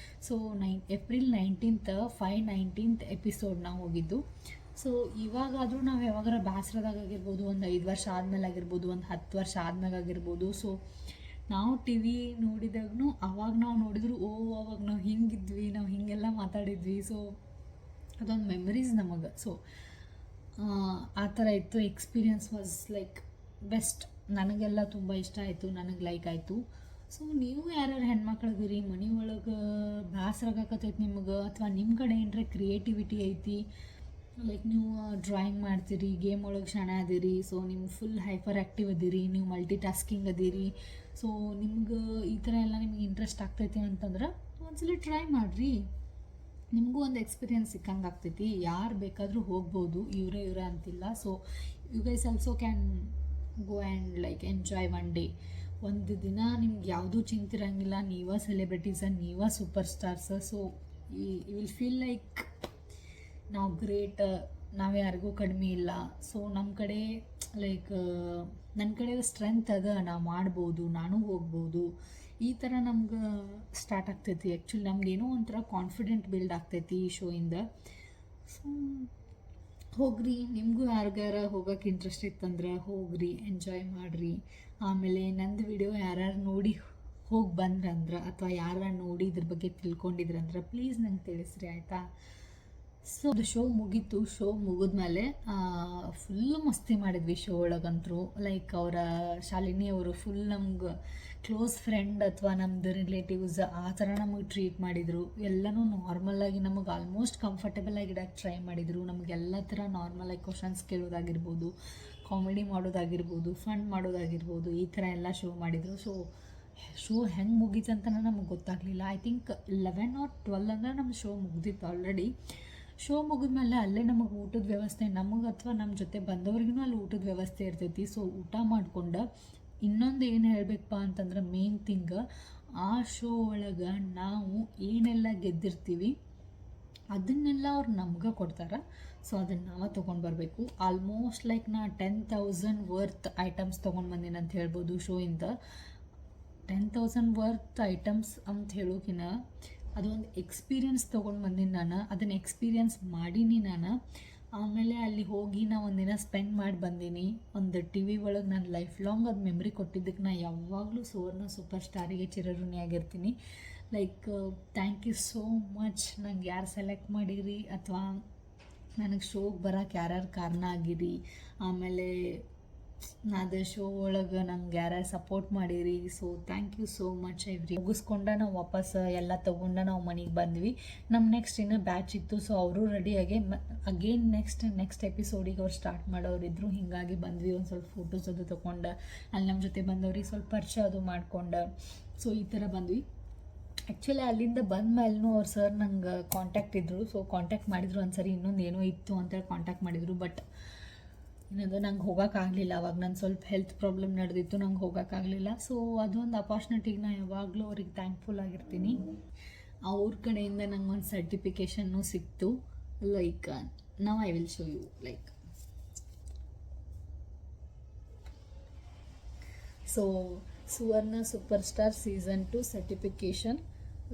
So April 19th 5/19th episode ನಾವು ಹೋಗಿದ್ದು. ಸೊ ಇವಾಗಾದರೂ ನಾವು ಯಾವಾಗಾರ ಬೇಸರದಾಗಿರ್ಬೋದು, ಒಂದು 5 ವರ್ಷ ಆದಮೇಲೆ ಆಗಿರ್ಬೋದು, ಒಂದು 10 ವರ್ಷ ಆದ್ಮೇಲೆ ಆಗಿರ್ಬೋದು, ಸೊ ನಾವು TV ನೋಡಿದಾಗೂ ಅವಾಗ ನಾವು ನೋಡಿದ್ರು, ಅವಾಗ ನಾವು ಹಿಂಗಿದ್ವಿ, ನಾವು ಹೀಗೆಲ್ಲ ಮಾತಾಡಿದ್ವಿ. ಸೊ ಅದೊಂದು ಮೆಮರೀಸ್ ನಮಗೆ. ಸೊ ಆ ಥರ ಇತ್ತು. Experience was like best. ನನಗೆಲ್ಲ ತುಂಬ ಇಷ್ಟ ಆಯಿತು, ನನಗೆ ಲೈಕ್ ಆಯಿತು. ಸೊ ನೀವು ಯಾರ್ಯಾರು ಹೆಣ್ಮಕ್ಳದಿರಿ, ಮನೆ ಒಳಗೆ ಬೇಸರಾಗಕತ್ತೈತಿ ನಿಮ್ಗೆ, ಅಥವಾ ನಿಮ್ಮ ಕಡೆ ಏನರ ಕ್ರಿಯೇಟಿವಿಟಿ ಐತಿ, ಲೈಕ್ ನೀವು ಡ್ರಾಯಿಂಗ್ ಮಾಡ್ತೀರಿ, ಗೇಮ್ ಒಳಗೆ ಶಾಣೆ ಅದೀರಿ, ಸೊ ನೀವು ಫುಲ್ ಹೈಪರ್ ಆ್ಯಕ್ಟಿವ್ ಅದೀರಿ, ನೀವು ಮಲ್ಟಿ ಟಾಸ್ಕಿಂಗ್ ಅದೀರಿ, ಸೊ ನಿಮ್ಗೆ ಈ ಥರ ಎಲ್ಲ ನಿಮ್ಗೆ ಇಂಟ್ರೆಸ್ಟ್ ಆಗ್ತೈತಿ ಅಂತಂದ್ರೆ ಒಂದ್ಸಲ ಟ್ರೈ ಮಾಡಿರಿ, ನಿಮಗೂ ಒಂದು ಎಕ್ಸ್ಪೀರಿಯನ್ಸ್ ಸಿಕ್ಕಂಗೆ ಆಗ್ತೈತಿ. ಯಾರು ಬೇಕಾದರೂ ಹೋಗ್ಬೋದು, ಇವರೇ ಅಂತಿಲ್ಲ. So you guys also can go and like enjoy one day. ಒಂದು ದಿನ ನಿಮ್ಗೆ ಯಾವುದೂ ಚಿಂತಿರಂಗಿಲ್ಲ, ನೀವೇ ಸೆಲೆಬ್ರಿಟೀಸ, ನೀವೇ super stars. So you will feel like ನಾವು ಗ್ರೇಟ್, ನಾವು ಯಾರಿಗೂ ಕಡಿಮೆ ಇಲ್ಲ. ಸೊ ನಮ್ಮ ಕಡೆ ಲೈಕ್ ನನ್ನ ಕಡೆ ಸ್ಟ್ರೆಂತ್ ಅದ, ನಾವು ಮಾಡ್ಬೋದು, ನಾನು ಹೋಗ್ಬೋದು, ಈ ಥರ ನಮ್ಗೆ ಸ್ಟಾರ್ಟ್ ಆಗ್ತೈತಿ. ಆ್ಯಕ್ಚುಲಿ ನಮ್ಗೇನೋ ಒಂಥರ ಕಾನ್ಫಿಡೆಂಟ್ ಬಿಲ್ಡ್ ಆಗ್ತೈತಿ ಈ ಶೋಯಿಂದ. ಸೊ ಹೋಗ್ರಿ, ನಿಮಗೂ ಯಾರಿಗಾರ ಹೋಗೋಕೆ ಇಂಟ್ರೆಸ್ಟ್ ಇತ್ತಂದ್ರೆ ಹೋಗ್ರಿ, ಎಂಜಾಯ್ ಮಾಡಿರಿ. ಆಮೇಲೆ ನಂದು ವಿಡಿಯೋ ಯಾರ್ಯಾರು ನೋಡಿ ಹೋಗಿ ಬಂದ್ರಂದ್ರೆ, ಅಥವಾ ಯಾರು ನೋಡಿ ಇದ್ರ ಬಗ್ಗೆ ತಿಳ್ಕೊಂಡಿದ್ರಂದ್ರೆ ಪ್ಲೀಸ್ ನಂಗೆ ತಿಳಿಸ್ರಿ, ಆಯಿತಾ? ಸೊ ಅದು ಶೋ ಮುಗೀತು. ಶೋ ಮುಗಿದ್ಮೇಲೆ ಫುಲ್ಲು ಮಸ್ತಿ ಮಾಡಿದ್ವಿ ಶೋ ಒಳಗಂತರೂ. ಲೈಕ್ ಅವರ ಶಾಲಿನಿ ಅವರು ಫುಲ್ ನಮ್ಗೆ ಕ್ಲೋಸ್ ಫ್ರೆಂಡ್ ಅಥವಾ ನಮ್ಮದು ರಿಲೇಟಿವ್ಸ್ ಆ ಥರ ನಮಗೆ ಟ್ರೀಟ್ ಮಾಡಿದರು. ಎಲ್ಲನೂ ನಾರ್ಮಲಾಗಿ ನಮಗೆ ಆಲ್ಮೋಸ್ಟ್ ಕಂಫರ್ಟೇಬಲ್ ಆಗಿ ಇಡೋಕ್ಕೆ ಟ್ರೈ ಮಾಡಿದರು. ನಮಗೆಲ್ಲ ಥರ ನಾರ್ಮಲಾಗಿ ಕ್ವಶನ್ಸ್ ಕೇಳೋದಾಗಿರ್ಬೋದು, ಕಾಮಿಡಿ ಮಾಡೋದಾಗಿರ್ಬೋದು, ಫನ್ ಮಾಡೋದಾಗಿರ್ಬೋದು, ಈ ಥರ ಎಲ್ಲ ಶೋ ಮಾಡಿದರು. ಸೊ ಶೋ ಹೆಂಗೆ ಮುಗೀತು ಅಂತ ನಮಗೆ ಗೊತ್ತಾಗಲಿಲ್ಲ. ಐ ಥಿಂಕ್ 11 or 12 ಅಂದರೆ ನಮ್ಮ ಶೋ ಮುಗ್ದಿತ್ತು ಆಲ್ರೆಡಿ. ಶೋ ಮುಗಿದ್ಮೇಲೆ ಅಲ್ಲೇ ನಮಗೆ ಊಟದ ವ್ಯವಸ್ಥೆ, ನಮಗೆ ಅಥವಾ ನಮ್ಮ ಜೊತೆ ಬಂದವ್ರಿಗೂ ಅಲ್ಲಿ ಊಟದ ವ್ಯವಸ್ಥೆ ಇರ್ತೈತಿ. ಸೊ ಊಟ ಮಾಡ್ಕೊಂಡು ಇನ್ನೊಂದು ಏನು ಹೇಳಬೇಕಪ್ಪ ಅಂತಂದ್ರೆ ಮೇನ್ ಥಿಂಗ್, ಆ ಶೋ ಒಳಗೆ ನಾವು ಏನೆಲ್ಲ ಗೆದ್ದಿರ್ತೀವಿ ಅದನ್ನೆಲ್ಲ ಅವ್ರು ನಮ್ಗೆ ಕೊಡ್ತಾರೆ. ಸೊ ಅದನ್ನು ನಾವು ತೊಗೊಂಡು ಬರಬೇಕು. ಆಲ್ಮೋಸ್ಟ್ ಲೈಕ್ ನಾ 10,000 ವರ್ತ್ ಐಟಮ್ಸ್ ತೊಗೊಂಡು ಬಂದೀನಿ ಅಂತ ಹೇಳ್ಬೋದು ಶೋಯಿಂದ. 10,000 ವರ್ತ್ ಐಟಮ್ಸ್ ಅಂತ ಹೇಳೋಕಿನ ಅದೊಂದು ಎಕ್ಸ್ಪೀರಿಯನ್ಸ್ ತೊಗೊಂಡು ಬಂದೀನಿ ನಾನು, ಅದನ್ನು ಎಕ್ಸ್ಪೀರಿಯನ್ಸ್ ಮಾಡೀನಿ ನಾನು. ಆಮೇಲೆ ಅಲ್ಲಿ ಹೋಗಿ ನಾ ಒಂದಿನ ಸ್ಪೆಂಡ್ ಮಾಡಿ ಬಂದೀನಿ. ಒಂದು ಟಿ ವಿ ಒಳಗೆ ನಾನು ಲೈಫ್ ಲಾಂಗ್ ಅದು ಮೆಮ್ರಿ ಕೊಟ್ಟಿದ್ದಕ್ಕೆ ನಾ ಯಾವಾಗಲೂ ಸುವರ್ಣ ಸೂಪರ್ ಸ್ಟಾರಿಗೆ ಚಿರಋಣಿಯಾಗಿರ್ತೀನಿ. Like thank you so much. ನಂಗೆ ಯಾರು ಸೆಲೆಕ್ಟ್ ಮಾಡಿರಿ ಅಥವಾ ನನಗೆ ಶೋಗೆ ಬರೋಕ್ಕೆ ಯಾರ್ಯಾರು ಕಾರಣ ಆಗಿರಿ, ಆಮೇಲೆ ಅದು ಶೋ ಒಳಗೆ ನಂಗೆ ಯಾರ್ಯಾರು ಸಪೋರ್ಟ್ ಮಾಡಿರಿ. So thank you so much every. ಮುಗಿಸ್ಕೊಂಡ ನಾವು ವಾಪಸ್ ಎಲ್ಲ ತೊಗೊಂಡ ನಾವು ಮನೆಗೆ ಬಂದ್ವಿ. ನಮ್ಮ ನೆಕ್ಸ್ಟ್ ಇನ್ನೂ ಬ್ಯಾಚ್ ಇತ್ತು. ಸೊ ಅವರು ರೆಡಿಯಾಗಿ ಅಗೇನ್ ನೆಕ್ಸ್ಟ್ ಎಪಿಸೋಡಿಗೆ ಅವ್ರು ಸ್ಟಾರ್ಟ್ ಮಾಡೋರಿದ್ರು. ಹೀಗಾಗಿ ಬಂದ್ವಿ, ಒಂದು ಸ್ವಲ್ಪ ಫೋಟೋಸ್ ಅದು ತೊಗೊಂಡು ಅಲ್ಲಿ ನಮ್ಮ ಜೊತೆ ಬಂದವ್ರಿಗೆ ಸ್ವಲ್ಪ ಪರಿಚಯ ಅದು ಮಾಡ್ಕೊಂಡು ಸೊ ಈ ಥರ ಬಂದ್ವಿ. ಆ್ಯಕ್ಚುಲಿ ಅಲ್ಲಿಂದ ಬಂದ ಮೇಲೂ ಅವ್ರು ಸರ್ ನಂಗೆ ಕಾಂಟ್ಯಾಕ್ಟ್ ಇದ್ದರು. ಸೊ ಕಾಂಟ್ಯಾಕ್ಟ್ ಮಾಡಿದ್ರು ಒಂದ್ಸರಿ, ಇನ್ನೊಂದು ಏನೋ ಇತ್ತು ಅಂತೇಳಿ ಕಾಂಟ್ಯಾಕ್ಟ್ ಮಾಡಿದರು. ಬಟ್ ಇನ್ನೊಂದು ನಂಗೆ ಹೋಗೋಕ್ಕಾಗಲಿಲ್ಲ. ಅವಾಗ ನನ್ನ ಸ್ವಲ್ಪ ಹೆಲ್ತ್ ಪ್ರಾಬ್ಲಮ್ ನಡೆದಿತ್ತು, ನಂಗೆ ಹೋಗೋಕ್ಕಾಗಲಿಲ್ಲ. ಸೊ ಅದೊಂದು ಅಪಾರ್ಚುನಿಟಿಗೆ ನಾನು ಯಾವಾಗಲೂ ಅವ್ರಿಗೆ ಥ್ಯಾಂಕ್ಫುಲ್ ಆಗಿರ್ತೀನಿ. ಅವ್ರ ಕಡೆಯಿಂದ ನಂಗೆ ಒಂದು ಸರ್ಟಿಫಿಕೇಷನ್ನು ಸಿಕ್ತು. Like now I will show you. Like so Suvarna super star season 2 certification,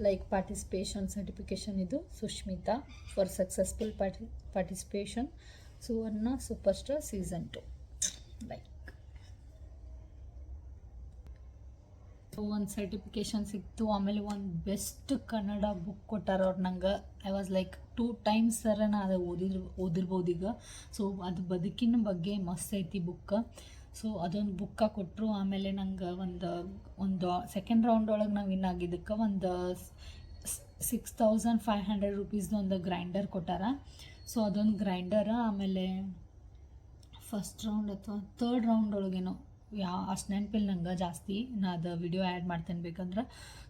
like participation certification. ಇದು Sushmita for successful participation Suvarna super star season 2. Like ಒಂದು ಸರ್ಟಿಫಿಕೇಷನ್ ಸಿಕ್ತು. ಆಮೇಲೆ ಒಂದು ಬೆಸ್ಟ್ ಕನ್ನಡ ಬುಕ್ ಕೊಟ್ಟಾರ ಅವ್ರು ನಂಗೆ. ಐ ವಾಸ್ ಲೈಕ್ 2 times ನಾ ಅದು ಓದಿರ್ಬೋದು ಈಗ. ಸೊ ಅದು ಬದುಕಿನ ಬಗ್ಗೆ ಮಸ್ತ್ ಐತಿ ಬುಕ್. ಸೊ ಅದೊಂದು ಬುಕ್ಕ ಕೊಟ್ಟರು. ಆಮೇಲೆ ನಂಗೆ ಒಂದು ಸೆಕೆಂಡ್ ರೌಂಡ್ ಒಳಗೆ ನಾವು ವಿನ್ ಆಗಿದ್ದಕ್ಕೆ ಒಂದು 6500 ರೂಪೀಸ್ದು ಒಂದು ಗ್ರೈಂಡರ್ ಕೊಟ್ಟಾರ. ಸೊ ಅದೊಂದು ಗ್ರೈಂಡರ. ಆಮೇಲೆ ಫಸ್ಟ್ ರೌಂಡ್ ಅಥವಾ ಥರ್ಡ್ ರೌಂಡ್ ಒಳಗೇನೋ ಅಷ್ಟು ನೆನಪಿಲ್ಲ ನಂಗೆ ಜಾಸ್ತಿ, ನಾ ಅದು ವಿಡಿಯೋ ಆ್ಯಡ್ ಮಾಡ್ತೇನೆ ಬೇಕಂದ್ರೆ.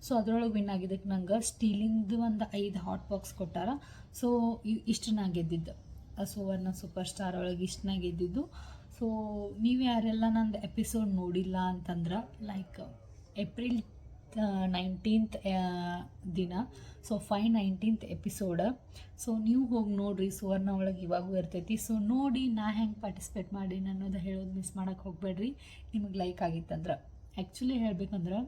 ಸೊ ಅದರೊಳಗೆ ವಿನ್ ಆಗಿದ್ದಕ್ಕೆ ನಂಗೆ ಸ್ಟೀಲಿಂದು ಒಂದು 5 ಹಾಟ್ ಬಾಕ್ಸ್ ಕೊಟ್ಟಾರ. ಸೊ ಇಷ್ಟು ನಾ ಗೆದ್ದಿದ್ದು ಸುವರ್ಣ ಸೂಪರ್ ಸ್ಟಾರ್ ಒಳಗೆ ಇಷ್ಟು ನಾ ಗೆದ್ದಿದ್ದು. ಸೊ ನೀವು ಯಾರೆಲ್ಲ ನಂದು ಎಪಿಸೋಡ್ ನೋಡಿಲ್ಲ ಅಂತಂದ್ರೆ ಲೈಕ್ ಏಪ್ರಿಲ್ 19th ದಿನ, ಸೊ 5/19th ಎಪಿಸೋಡ. ಸೊ ನೀವು ಹೋಗಿ ನೋಡಿರಿ, ಸುವರ್ಣ ಒಳಗೆ ಇವಾಗೂ ಇರ್ತೈತಿ. ಸೊ ನೋಡಿ ನಾ ಹೆಂಗೆ ಪಾರ್ಟಿಸಿಪೇಟ್ ಮಾಡಿ ಅನ್ನೋದು ಹೇಳೋದು ಮಿಸ್ ಮಾಡೋಕ್ಕೆ ಹೋಗಬೇಡ್ರಿ. ನಿಮಗೆ ಲೈಕ್ ಆಗಿತ್ತಂದ್ರೆ ಆ್ಯಕ್ಚುಲಿ ಹೇಳ್ಬೇಕಂದ್ರೆ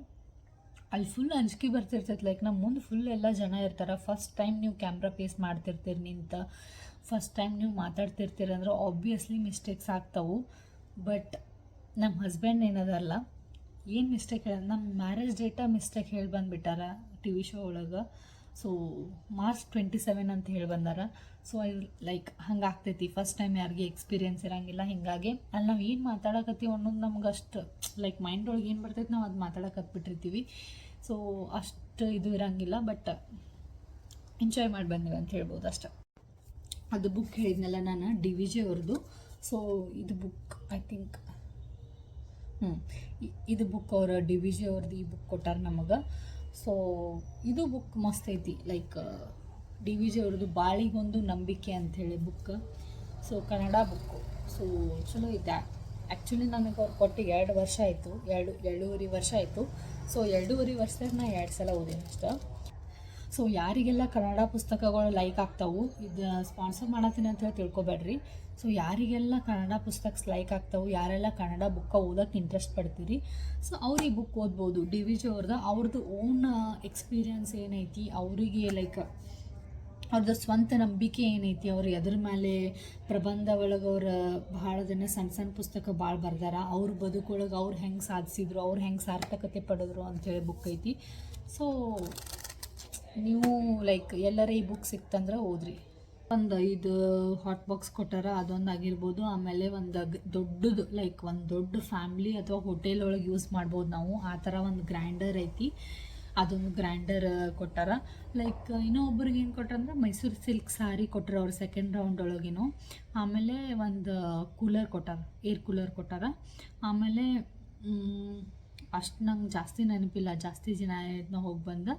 ಅಲ್ಲಿ ಫುಲ್ ಅಂಜಿಕೆ ಬರ್ತಿರ್ತೈತೆ. ಲೈಕ್ ನಮ್ಮ ಮುಂದೆ ಫುಲ್ ಎಲ್ಲ ಜನ ಇರ್ತಾರೆ. ಫಸ್ಟ್ ಟೈಮ್ ನೀವು ಕ್ಯಾಮ್ರಾ ಫೇಸ್ ಮಾಡ್ತಿರ್ತೀರಿ ನಿಂತ, ಫಸ್ಟ್ ಟೈಮ್ ನೀವು ಮಾತಾಡ್ತಿರ್ತೀರಿ ಅಂದ್ರೆ ಆಬ್ವಿಯಸ್ಲಿ ಮಿಸ್ಟೇಕ್ಸ್ ಆಗ್ತಾವೆ. ಬಟ್ ನಮ್ಮ ಹಸ್ಬೆಂಡ್ ಏನದಲ್ಲ, ಏನು ಮಿಸ್ಟೇಕ್ ಹೇಳ, ನಮ್ಮ ಮ್ಯಾರೇಜ್ ಡೇಟ ಮಿಸ್ಟೇಕ್ ಹೇಳಿ ಬಂದುಬಿಟ್ಟಾರ ಟಿ ವಿ ಶೋ ಒಳಗೆ. ಸೊ March 27 ಅಂತ ಹೇಳಿ ಬಂದಾರ. ಸೊ ಲೈಕ್ ಹಂಗೆ ಆಗ್ತೈತಿ. ಫಸ್ಟ್ ಟೈಮ್ ಯಾರಿಗೆ ಎಕ್ಸ್ಪೀರಿಯನ್ಸ್ ಇರೋಂಗಿಲ್ಲ. ಹೀಗಾಗಿ ಅಲ್ಲಿ ನಾವು ಏನು ಮಾತಾಡಕತ್ತೀವಿ ಅನ್ನೋದು ನಮ್ಗೆ ಅಷ್ಟು ಲೈಕ್ ಮೈಂಡ್ ಒಳಗೆ ಏನು ಬರ್ತೈತೆ ನಾವು ಅದು ಮಾತಾಡಕತ್ಬಿಟ್ಟಿರ್ತೀವಿ. ಸೊ ಅಷ್ಟು ಇದು ಇರೋಂಗಿಲ್ಲ. ಬಟ್ ಎಂಜಾಯ್ ಮಾಡಿ ಬಂದಿವಿ ಅಂತ ಹೇಳ್ಬೋದು ಅಷ್ಟೆ. ಅದು ಬುಕ್ ಹೇಳಿದ್ನಲ್ಲ ನಾನು, DVJ ಅವ್ರದ್ದು. ಸೊ ಇದು ಬುಕ್ ಐ ಥಿಂಕ್ ಇದು ಬುಕ್ ಅವ್ರ DVJ ಅವ್ರದ್ದು ಈ ಬುಕ್ ಕೊಟ್ಟಾರ ನಮಗೆ. ಸೊ ಇದು ಬುಕ್ ಮಸ್ತ್ ಐತಿ. ಲೈಕ್ DVJ ಅವ್ರದ್ದು ಬಾಳಿಗೊಂದು ನಂಬಿಕೆ ಅಂಥೇಳಿ book. So Kannada book. So ಚಲೋ ಐತೆ. ಆ್ಯಕ್ಚುಲಿ ನನಗೆ ಅವ್ರು ಕೊಟ್ಟು 2 ವರ್ಷ ಆಯಿತು, 2.5 ವರ್ಷ ಆಯಿತು. ಸೊ 2.5 ವರ್ಷದಾಗ ನಾ 2 ಸಲ ಓದಿನಿ ಅಷ್ಟೆ. ಸೊ ಯಾರಿಗೆಲ್ಲ ಕನ್ನಡ ಪುಸ್ತಕಗಳು ಲೈಕ್ ಆಗ್ತಾವೆ, ಇದು ಸ್ಪಾನ್ಸರ್ ಮಾಡತ್ತೀನಿ ಅಂತ ಹೇಳಿ ತಿಳ್ಕೊಬೇಡ್ರಿ. ಸೊ ಯಾರಿಗೆಲ್ಲ ಕನ್ನಡ ಪುಸ್ತಕ ಲೈಕ್ ಆಗ್ತಾವೆ, ಯಾರೆಲ್ಲ ಕನ್ನಡ ಬುಕ್ಕ ಓದೋಕ್ಕೆ ಇಂಟ್ರೆಸ್ಟ್ ಪಡ್ತೀರಿ, ಸೊ ಅವ್ರು ಈ ಬುಕ್ ಓದ್ಬೋದು. DVJ ಅವ್ರದ್ದು ಓನ್ ಎಕ್ಸ್ಪೀರಿಯನ್ಸ್ ಏನೈತಿ, ಅವರಿಗೆ ಲೈಕ್ ಅವ್ರದ್ದು ಸ್ವಂತ ನಂಬಿಕೆ ಏನೈತಿ, ಅವ್ರು ಎದ್ರ ಮೇಲೆ ಪ್ರಬಂಧ ಒಳಗೆ ಅವ್ರು ಭಾಳ ದಿನ ಸಣ್ಣ ಪುಸ್ತಕ ಭಾಳ ಬರ್ದಾರ. ಅವ್ರ ಬದುಕೊಳಗೆ ಅವ್ರು ಹೆಂಗೆ ಸಾಧಿಸಿದ್ರು, ಅವ್ರು ಹೆಂಗೆ ಸಾರ್ಥಕತೆ ಪಡೆದ್ರು ಅಂಥೇಳಿ ಬುಕ್ ಐತಿ. ಸೊ ನೀವು ಲೈಕ್ ಎಲ್ಲರ ಈ ಬುಕ್ ಸಿಕ್ತಂದ್ರೆ ಓದ್ರಿ. ಒಂದು 5 ಹಾಟ್ ಬಾಕ್ಸ್ ಕೊಟ್ಟಾರ, ಅದೊಂದು ಆಗಿರ್ಬೋದು. ಆಮೇಲೆ ಒಂದು ದೊಡ್ಡದು ಲೈಕ್ ಒಂದು ದೊಡ್ಡ ಫ್ಯಾಮ್ಲಿ ಅಥವಾ ಹೋಟೆಲ್ ಒಳಗೆ ಯೂಸ್ ಮಾಡ್ಬೋದು ನಾವು, ಆ ಥರ ಒಂದು ಗ್ರೈಂಡರ್ ಐತಿ. ಅದೊಂದು ಗ್ರೈಂಡರ್ ಕೊಟ್ಟಾರ. ಲೈಕ್ ಇನ್ನೂ ಒಬ್ರಿಗೆ ಏನು ಕೊಟ್ಟಾರಂದ್ರೆ ಮೈಸೂರು ಸಿಲ್ಕ್ ಸಾರಿ ಕೊಟ್ಟರು ಅವ್ರು ಸೆಕೆಂಡ್ ರೌಂಡ್ ಒಳಗೇನು. ಆಮೇಲೆ ಒಂದು ಕೂಲರ್ ಕೊಟ್ಟಾರ, ಏರ್ ಕೂಲರ್ ಕೊಟ್ಟಾರ. ಆಮೇಲೆ ಅಷ್ಟು ನಂಗೆ ಜಾಸ್ತಿ ನೆನಪಿಲ್ಲ, ಜಾಸ್ತಿ ಜನ ನಾವು ಹೋಗಿ ಬಂದ.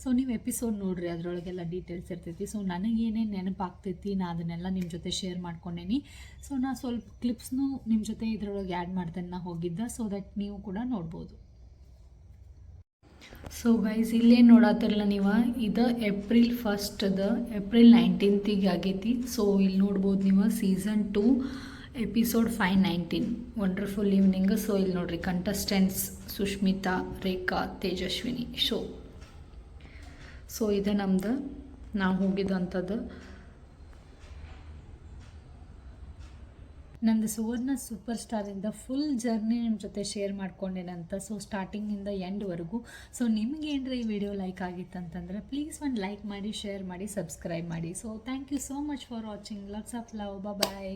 ಸೊ ನೀವು ಎಪಿಸೋಡ್ ನೋಡಿರಿ, ಅದರೊಳಗೆಲ್ಲ ಡೀಟೇಲ್ಸ್ ಇರ್ತೈತಿ. ಸೊ ನನಗೇನೇನು ನೆನಪಾಗ್ತೈತಿ ನಾ ಅದನ್ನೆಲ್ಲ ನಿಮ್ಮ ಜೊತೆ ಶೇರ್ ಮಾಡ್ಕೊಂಡೇನಿ. ಸೊ ನಾ ಸ್ವಲ್ಪ ಕ್ಲಿಪ್ಸ್ನೂ ನಿಮ್ಮ ಜೊತೆ ಇದರೊಳಗೆ ಆ್ಯಡ್ ಮಾಡ್ತೇನೆ ನಾ ಹೋಗಿದ್ದ, ಸೊ ದಟ್ ನೀವು ಕೂಡ ನೋಡ್ಬೋದು. ಸೊ ಗೈಸ್ ಇಲ್ಲೇ ನೋಡತ್ತಿರಲ್ಲ ನೀವು, ಇದು ಏಪ್ರಿಲ್ 1 ಏಪ್ರಿಲ್ 19th ಆಗೈತಿ. ಸೊ ಇಲ್ಲಿ ನೋಡ್ಬೋದು ನೀವು season 2 episode 5/19 wonderful evening. So ಇಲ್ಲಿ ನೋಡ್ರಿ contestants Sushmita, Rekha, Tejaswini show. So ಇದೆ ನಮ್ದು ನಾವು ಹೋಗಿದ್ದಂಥದ್ದು. ನಂದು ಸುವರ್ಣ ಸೂಪರ್ ಸ್ಟಾರಿಂದ ಫುಲ್ ಜರ್ನಿ ನಿಮ್ಮ ಜೊತೆ ಶೇರ್ ಮಾಡ್ಕೊಂಡೇನಂತ. ಸೊ ಸ್ಟಾರ್ಟಿಂಗಿಂದ ಎಂಡ್ವರೆಗೂ. ಸೊ ನಿಮ್ಗೆ ಏನರ ಈ ವಿಡಿಯೋ ಲೈಕ್ ಆಗಿತ್ತಂತಂದರೆ ಪ್ಲೀಸ್ ಒಂದು ಲೈಕ್ ಮಾಡಿ, ಶೇರ್ ಮಾಡಿ, ಸಬ್ಸ್ಕ್ರೈಬ್ ಮಾಡಿ. So thank you so much for watching. Lots of love. Bye.